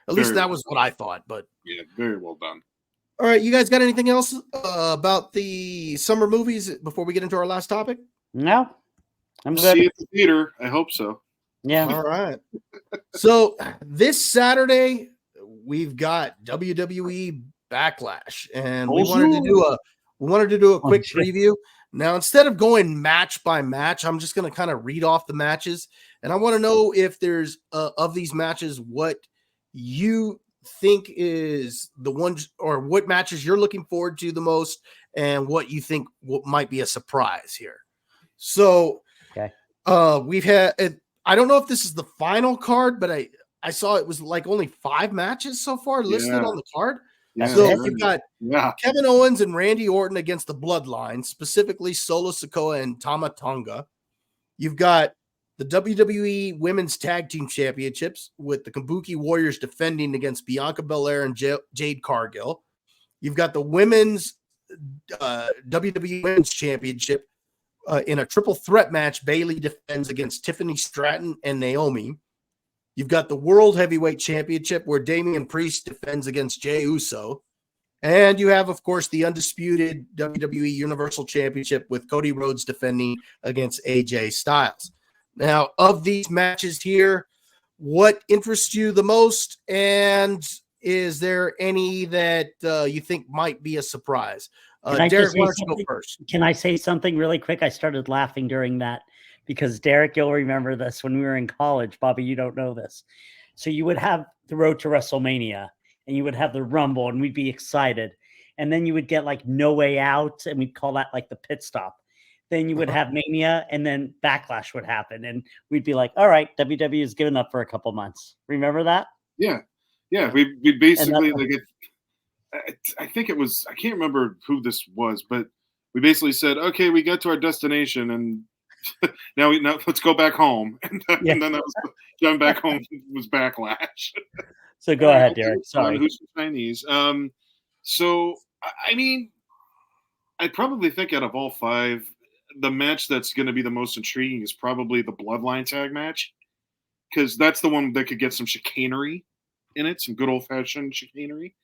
at least that was what I thought. But yeah, very well done. All right, you guys got anything else about the summer movies before we get into our last topic? No, I'm good. See you at the theater. I hope so. Yeah. All right. So this Saturday we've got WWE Backlash, and we wanted to do a quick preview. Now, instead of going match by match, I'm just going to kind of read off the matches, and I want to know if there's of these matches what you think is the ones, or what matches you're looking forward to the most, and what you think might be a surprise here. So, okay. We've had, I don't know if this is the final card, but I saw it was like only 5 matches so far listed on the card. Yeah, so you've got yeah. Kevin Owens and Randy Orton against the Bloodline, specifically Solo Sikoa and Tama Tonga. You've got the WWE Women's Tag Team Championships with the Kabuki Warriors defending against Bianca Belair and Jade Cargill. You've got the Women's WWE Women's Championship in a triple threat match. Bayley defends against Tiffany Stratton and Naomi. You've got the World Heavyweight Championship where Damian Priest defends against Jey Uso. And you have, of course, the undisputed WWE Universal Championship with Cody Rhodes defending against AJ Styles. Now, of these matches here, what interests you the most? And is there any that you think might be a surprise? Derek, why don't you go first? Can I say something really quick? I started laughing during that because, Derek, you'll remember this when we were in college. Bobby, you don't know this. So you would have the road to WrestleMania, and you would have the Rumble, and we'd be excited. And then you would get like No Way Out, and we'd call that like the pit stop. Then you would have Mania, and then Backlash would happen. And we'd be like, all right, WWE is giving up for a couple months. Remember that? Yeah. Yeah. We basically, like, I think it was, I can't remember who this was, but we basically said, okay, we got to our destination, and now let's go back home. And then that was going back home was Backlash. So go ahead, Derek. Sorry. Who's Chinese? So, I mean, I probably think out of all 5, the match that's going to be the most intriguing is probably the Bloodline tag match, because that's the one that could get some chicanery in it, some good old-fashioned chicanery.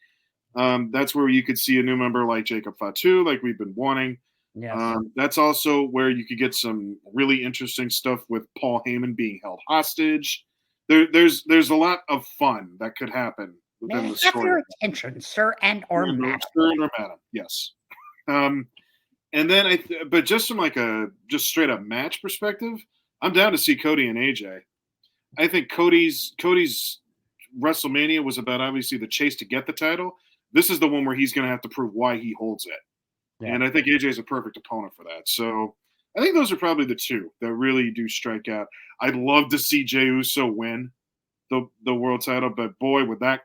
That's where you could see a new member like Jacob Fatu, like we've been wanting. Yes. That's also where you could get some really interesting stuff with Paul Heyman being held hostage. There's a lot of fun that could happen within the story. Have your attention, sir and or madam. Sir and or madam, yes. And then but just from like a just straight up match perspective, I'm down to see Cody and AJ. I think Cody's WrestleMania was about obviously the chase to get the title. This is the one where he's going to have to prove why he holds it. Yeah. And I think AJ is a perfect opponent for that. So I think those are probably the 2 that really do strike out. I'd love to see Jey Uso win the world title, but boy, would that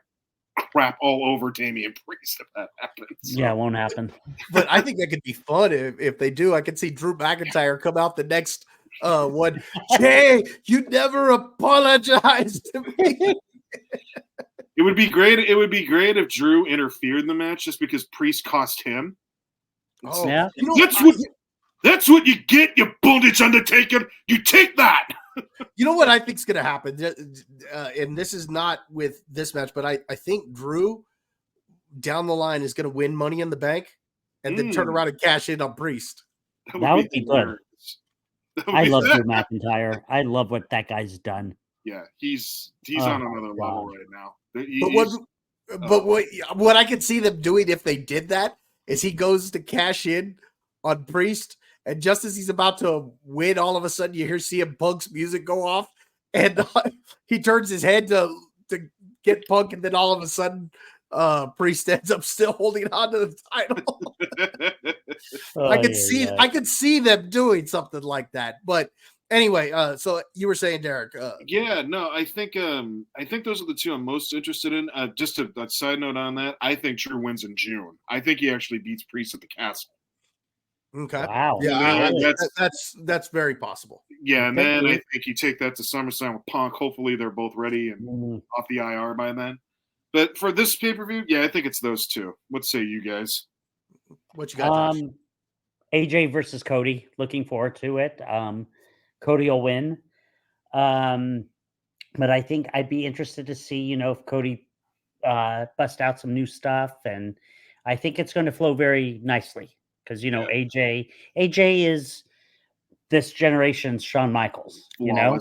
crap all over Damian Priest if that happens. So. Yeah, it won't happen. But I think that could be fun if they do. I could see Drew McIntyre come out the next one. Jay, you never apologized to me. It would be great. It would be great if Drew interfered in the match just because Priest cost him. Oh, yeah. That's what you get, you bondage Undertaker. You take that. You know what I think is going to happen? And this is not with this match, but I think Drew down the line is going to win Money in the Bank and then turn around and cash in on Priest. That would be good. I love Drew McIntyre. I love what that guy's done. Yeah, he's on another level right now. But what I could see them doing if they did that is he goes to cash in on Priest, and just as he's about to win, all of a sudden you hear CM Punk's music go off, and he turns his head to get Punk, and then all of a sudden Priest ends up still holding on to the title. I could see them doing something like that. But anyway, so you were saying, Derek? I think those are the 2 I'm most interested in. Just a side note on that, I think Drew wins in June. I think he actually beats Priest at the Castle. Okay. Wow. Yeah, that's very possible. Yeah, and then I think you take that to SummerSlam with Punk. Hopefully, they're both ready and off the IR by then. But for this pay-per-view, yeah, I think it's those 2. What say you guys? What you got? AJ versus Cody. Looking forward to it. Cody will win. But I think I'd be interested to see, if Cody bust out some new stuff. And I think it's going to flow very nicely because, AJ is this generation's Shawn Michaels, Yeah.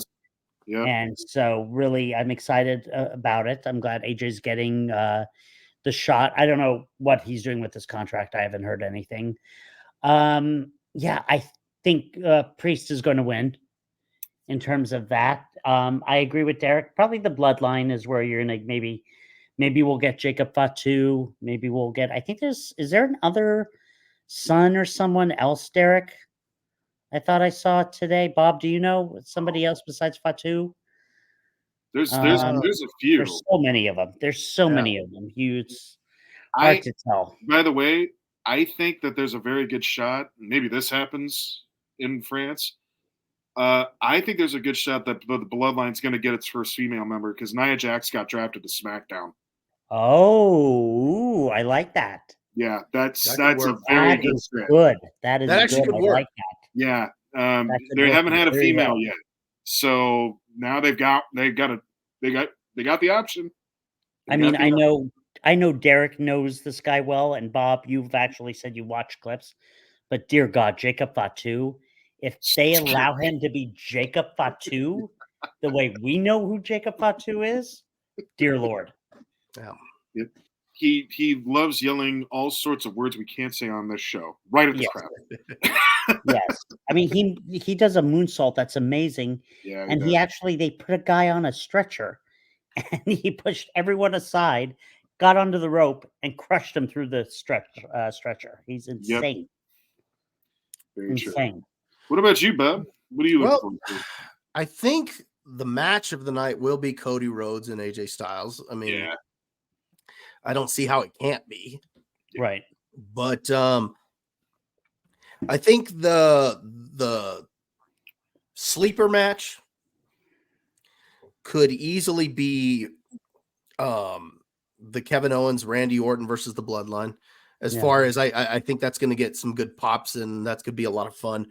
And so really I'm excited about it. I'm glad AJ's getting the shot. I don't know what he's doing with this contract. I haven't heard anything. I think Priest is going to win. in terms of that. I agree with Derek. Probably the bloodline is where you're gonna maybe we'll get Jacob Fatu. Maybe we'll get. I think is there another son or someone else, Derek? I thought I saw it today. Bob, do you know somebody else besides Fatu? There's a few. There's so many of them. There's so many of them. It's hard to tell. By the way, I think that there's a very good shot. Maybe this happens in France. I think there's a good shot that the Bloodline's going to get its first female member because Nia Jax got drafted to SmackDown. Oh, I like that. Yeah, that's a very good fit. Good. That actually good. Could work. I like that. Yeah, they haven't had a female yet, so now they got the option. I mean, I know Derek knows this guy well, and Bob, you've actually said you watch clips, but dear God, Jacob Fatu, if they allow him to be Jacob Fatu the way we know who Jacob Fatu is, dear Lord. Yeah. He loves yelling all sorts of words we can't say on this show. Right at the crowd. Yes. I mean, he does a moonsault that's amazing. Yeah. And they put a guy on a stretcher and he pushed everyone aside, got onto the rope, and crushed him through the stretcher. He's insane. Yep. Very insane. True. What about you, Bob? What do you look forward to? I think the match of the night will be Cody Rhodes and AJ Styles. I mean, I don't see how it can't be. Right. But I think the sleeper match could easily be the Kevin Owens, Randy Orton versus the Bloodline. As far as I think that's going to get some good pops, and that's going to be a lot of fun.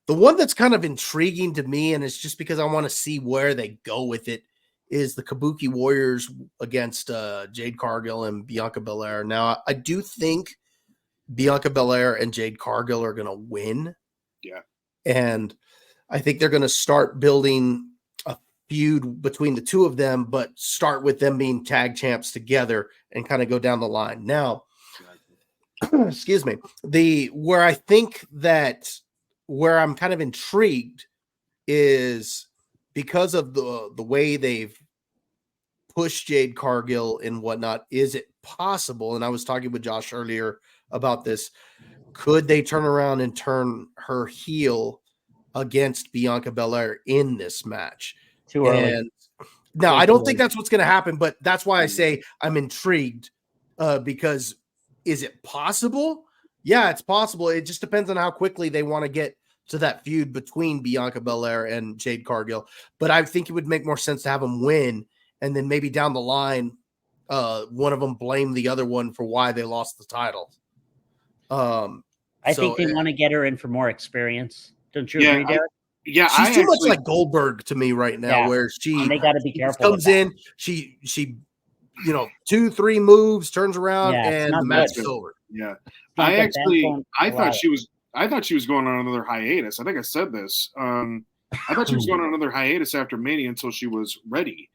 The one that's kind of intriguing to me, and it's just because I want to see where they go with it, is the Kabuki Warriors against Jade Cargill and Bianca Belair. Now, I do think Bianca Belair and Jade Cargill are going to win. Yeah. And I think they're going to start building a feud between the two of them, but start with them being tag champs together and kind of go down the line. Now, excuse me, where I'm kind of intrigued is because of the way they've pushed Jade Cargill and whatnot. Is it possible? And I was talking with Josh earlier about this. Could they turn around and turn her heel against Bianca Belair in this match? Too early. And now I don't think that's what's going to happen, but that's why I say I'm intrigued because is it possible? Yeah, it's possible. It just depends on how quickly they want to get to that feud between Bianca Belair and Jade Cargill. But I think it would make more sense to have them win, and then maybe down the line, one of them blame the other one for why they lost the title. I think they want to get her in for more experience. Don't you agree, Derek? She's too much like Goldberg to me right now, where they got to be careful. Comes in, she 2-3 moves, turns around, and the match is over. Yeah, I thought she was going on another hiatus. I think I said this. I thought she was going on another hiatus after Mania until she was ready.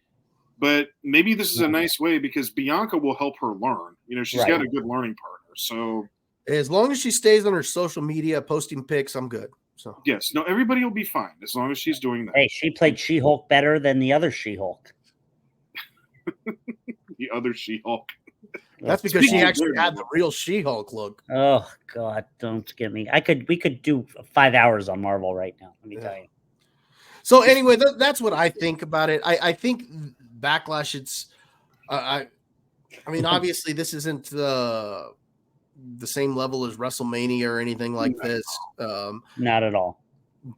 But maybe this is a nice way because Bianca will help her learn. She's got a good learning partner. So as long as she stays on her social media posting pics, I'm good. So yes, no, everybody will be fine as long as she's doing that. Hey, she played She-Hulk better than the other She-Hulk. The other She-Hulk. That's because she actually had the real She-Hulk look. Oh God, don't get me. We could do 5 hours on Marvel right now. Let me tell you. So anyway, that's what I think about it. I think Backlash. It's I mean, obviously this isn't the same level as WrestleMania or anything like this. Not at all.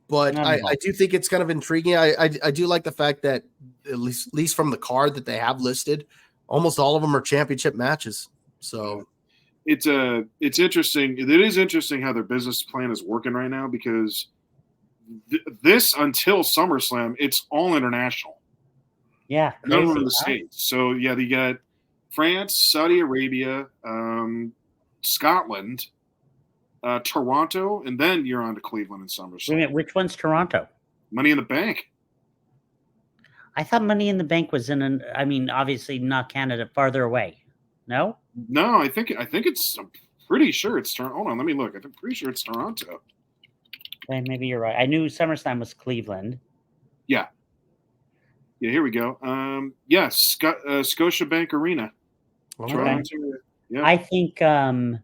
But I do think it's kind of intriguing. I do like the fact that at least from the card that they have listed, almost all of them are championship matches. So it's interesting. It is interesting how their business plan is working right now because this until SummerSlam, it's all international. Yeah, none of the States. So yeah, you got France, Saudi Arabia, Scotland, Toronto, and then you're on to Cleveland and SummerSlam. Wait, which one's Toronto? Money in the Bank. I thought Money in the Bank was obviously not Canada, farther away. No? No, I think it's. I'm pretty sure it's Toronto. Hold on, let me look. I'm pretty sure it's Toronto. Okay, maybe you're right. I knew SummerSlam was Cleveland. Yeah. Yeah, here we go. Yes, Scotiabank Arena. Okay. Yeah. I think, come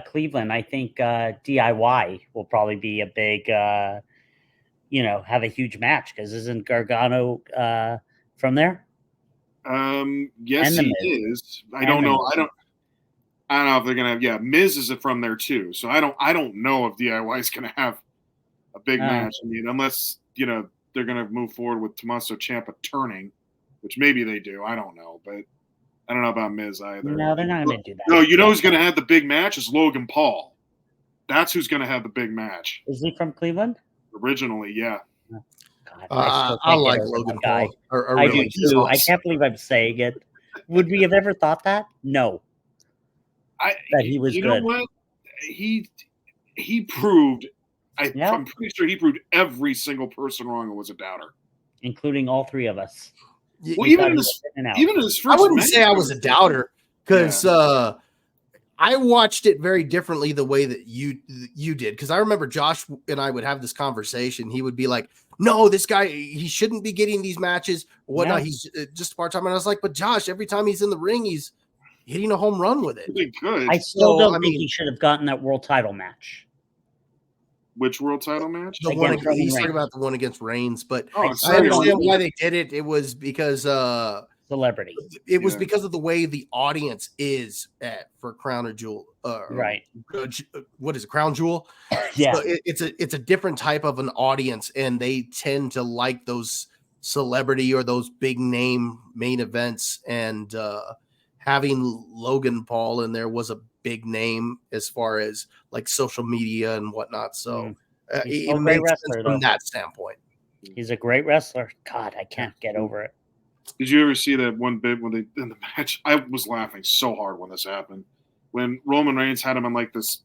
Cleveland, I think DIY will probably be a big, have a huge match because isn't Gargano from there? Yes, he is. I don't know. I don't know if they're gonna have. Yeah, Miz is from there too. So I don't know if DIY is gonna have a big match. I mean, unless they're gonna move forward with Tommaso Ciampa turning, which maybe they do. I don't know, but I don't know about Miz either. No, they're not gonna do that. No, who's gonna have the big match is Logan Paul. That's who's gonna have the big match. Is he from Cleveland? Originally, yeah. God, I like Logan Paul. I do too. Awesome. I can't believe I'm saying it. Would we have ever thought that? No. That he was good. You know what? He proved. I'm pretty sure he proved every single person wrong who was a doubter, including all three of us. Well, even in his first, I wouldn't say I was a doubter because I watched it very differently the way that you did. Because I remember Josh and I would have this conversation. He would be like, "No, this guy, he shouldn't be getting these matches or whatnot. Yeah. He's just part time." And I was like, "But Josh, every time he's in the ring, he's hitting a home run with it." I still don't think he should have gotten that world title match. Which world title match? The one he's talking about the one against Reigns, but I understand why they did it. It was because celebrity. It was because of the way the audience is for Crown or Jewel. Right. What is it? Crown Jewel? Yeah. So it's a different type of an audience, and they tend to like those celebrity or those big name main events. And having Logan Paul in there was a big name as far as like social media and whatnot. So it makes sense from that standpoint. He's a great wrestler. God, I can't get over it. Did you ever see that one bit when they in the match? I was laughing so hard when this happened. When Roman Reigns had him on like this,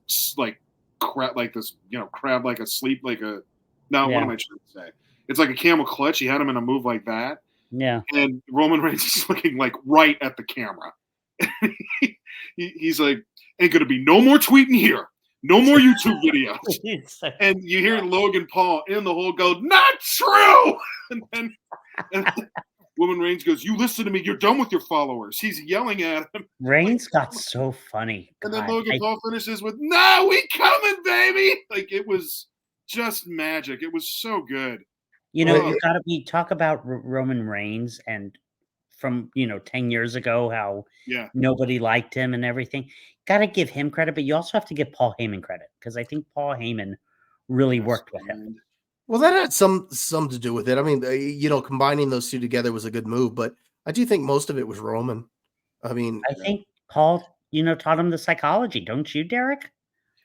crab, like this, crab, like a sleep, like a. Now, what am I trying to say? It's like a camel clutch. He had him in a move like that. Yeah. And Roman Reigns is looking like right at the camera. He's like, "Ain't gonna be no more tweeting here, no more YouTube videos." And you hear Logan Paul in the hole go, "Not true!" And then Roman Reigns goes, "You listen to me. You're done with your followers." He's yelling at him. Reigns got so funny. And then Logan Paul finishes with, "No, we coming, baby!" Like it was just magic. It was so good. We talk about Roman Reigns and from 10 years ago how nobody liked him and everything. Got to give him credit, but you also have to give Paul Heyman credit because I think Paul Heyman really worked with him. Well, that had some to do with it. I mean, combining those two together was a good move, but I do think most of it was Roman. I mean, I think Paul, taught him the psychology, don't you, Derek?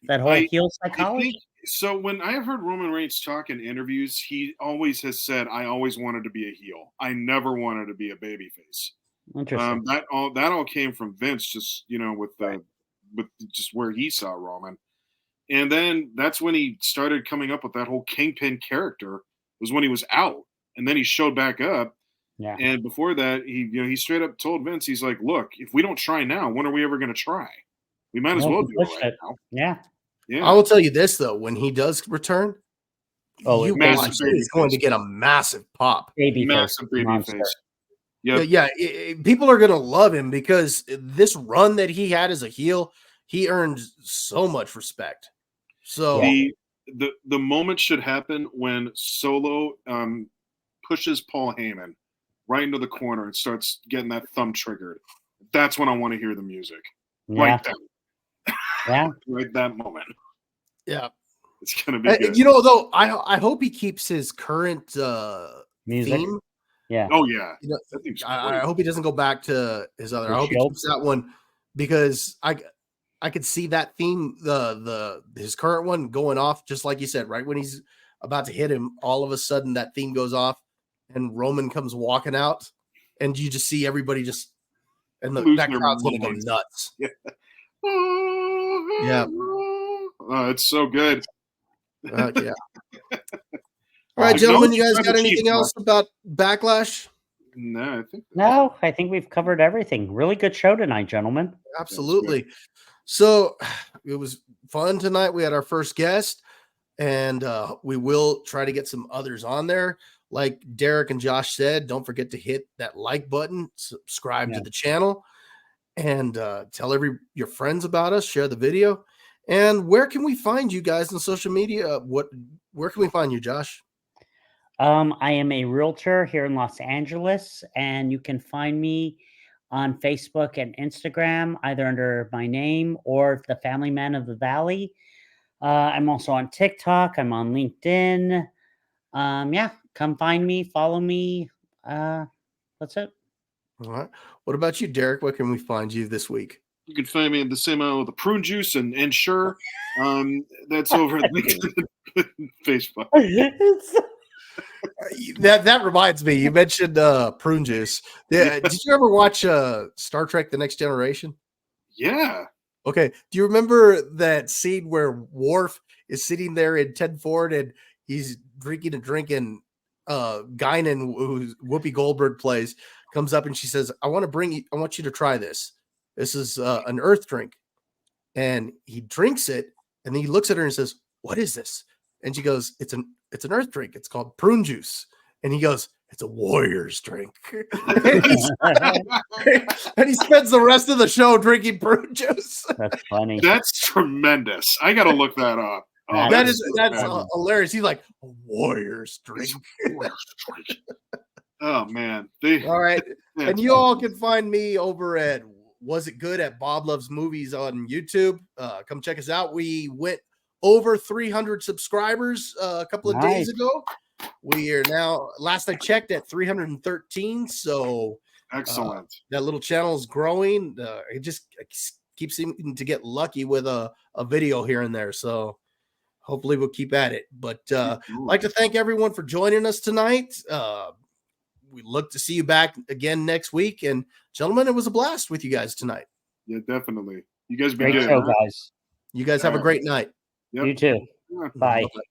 That whole heel psychology. So when I have heard Roman Reigns talk in interviews, he always has said, "I always wanted to be a heel. I never wanted to be a babyface." Interesting. That all came from Vince, just with just where he saw Roman, and then that's when he started coming up with that whole Kingpin character. Was when he was out, and then he showed back up. Yeah. And before that, he straight up told Vince, he's like, "Look, if we don't try now, when are we ever going to try? We might as well do it right now." Yeah. Yeah. I will tell you this though: when he does return, he's going to get a massive pop. Massive baby face. Yeah. People are going to love him because this run that he had as a heel, he earned so much respect. So the moment should happen when Solo pushes Paul Heyman right into the corner and starts getting that thumb triggered. That's when I want to hear the music. Yeah. Right then. Yeah. Right that moment. Yeah. It's gonna be good. Though I hope he keeps his current music theme. Yeah. Oh yeah. I hope he doesn't go back to his other. I hope he keeps that one because I could see that theme, his current one going off, just like you said, right when he's about to hit him, all of a sudden that theme goes off and Roman comes walking out and you just see everybody and that crowd's gonna go nuts. Yeah. Yeah. Oh, it's so good. Yeah. All right, gentlemen, you guys got anything else about Backlash? No, I think we've covered everything. Really good show tonight, gentlemen. Absolutely. So it was fun tonight. We had our first guest. And we will try to get some others on there. Like Derek and Josh said, don't forget to hit that like button, subscribe to the channel, and tell your friends about us, share the video. And where can we find you guys on social media? Where can we find you, Josh? I am a realtor here in Los Angeles, and you can find me on Facebook and Instagram, either under my name or the Family Man of the Valley. I'm also on TikTok. I'm on LinkedIn. Yeah, come find me, follow me. That's it. All right. What about you, Derek? Where can we find you this week? You can find me in the same with the prune juice and sure. That's over at LinkedIn and Facebook. That reminds me. You mentioned prune juice. Yeah, did you ever watch Star Trek: The Next Generation? Yeah. Okay. Do you remember that scene where Worf is sitting there in Ted Ford and he's drinking a drink, and Guinan, who Whoopi Goldberg plays, comes up and she says, I want you to try this. This is an Earth drink. And he drinks it, and then he looks at her and says, what is this? And she goes, it's an Earth drink. It's called prune juice. And he goes, it's a warrior's drink. and he spends the rest of the show drinking prune juice. That's funny. That's tremendous. I got to look that up. Oh, that's hilarious. He's like, a warrior's drink. Oh, man. All right. And you all can find me over at Was It Good at Bob Loves Movies on YouTube. Come check us out. We went over 300 subscribers a couple of days ago. We are now, last I checked, at 313. So excellent. That little channel is growing. It just keeps seeming to get lucky with a video here and there. So hopefully we'll keep at it. But I'd like to thank everyone for joining us tonight. We look to see you back again next week. And gentlemen, it was a blast with you guys tonight. Yeah, definitely. You guys been great good. show, guys. You guys have a great night. Yep. You too. Bye. Bye.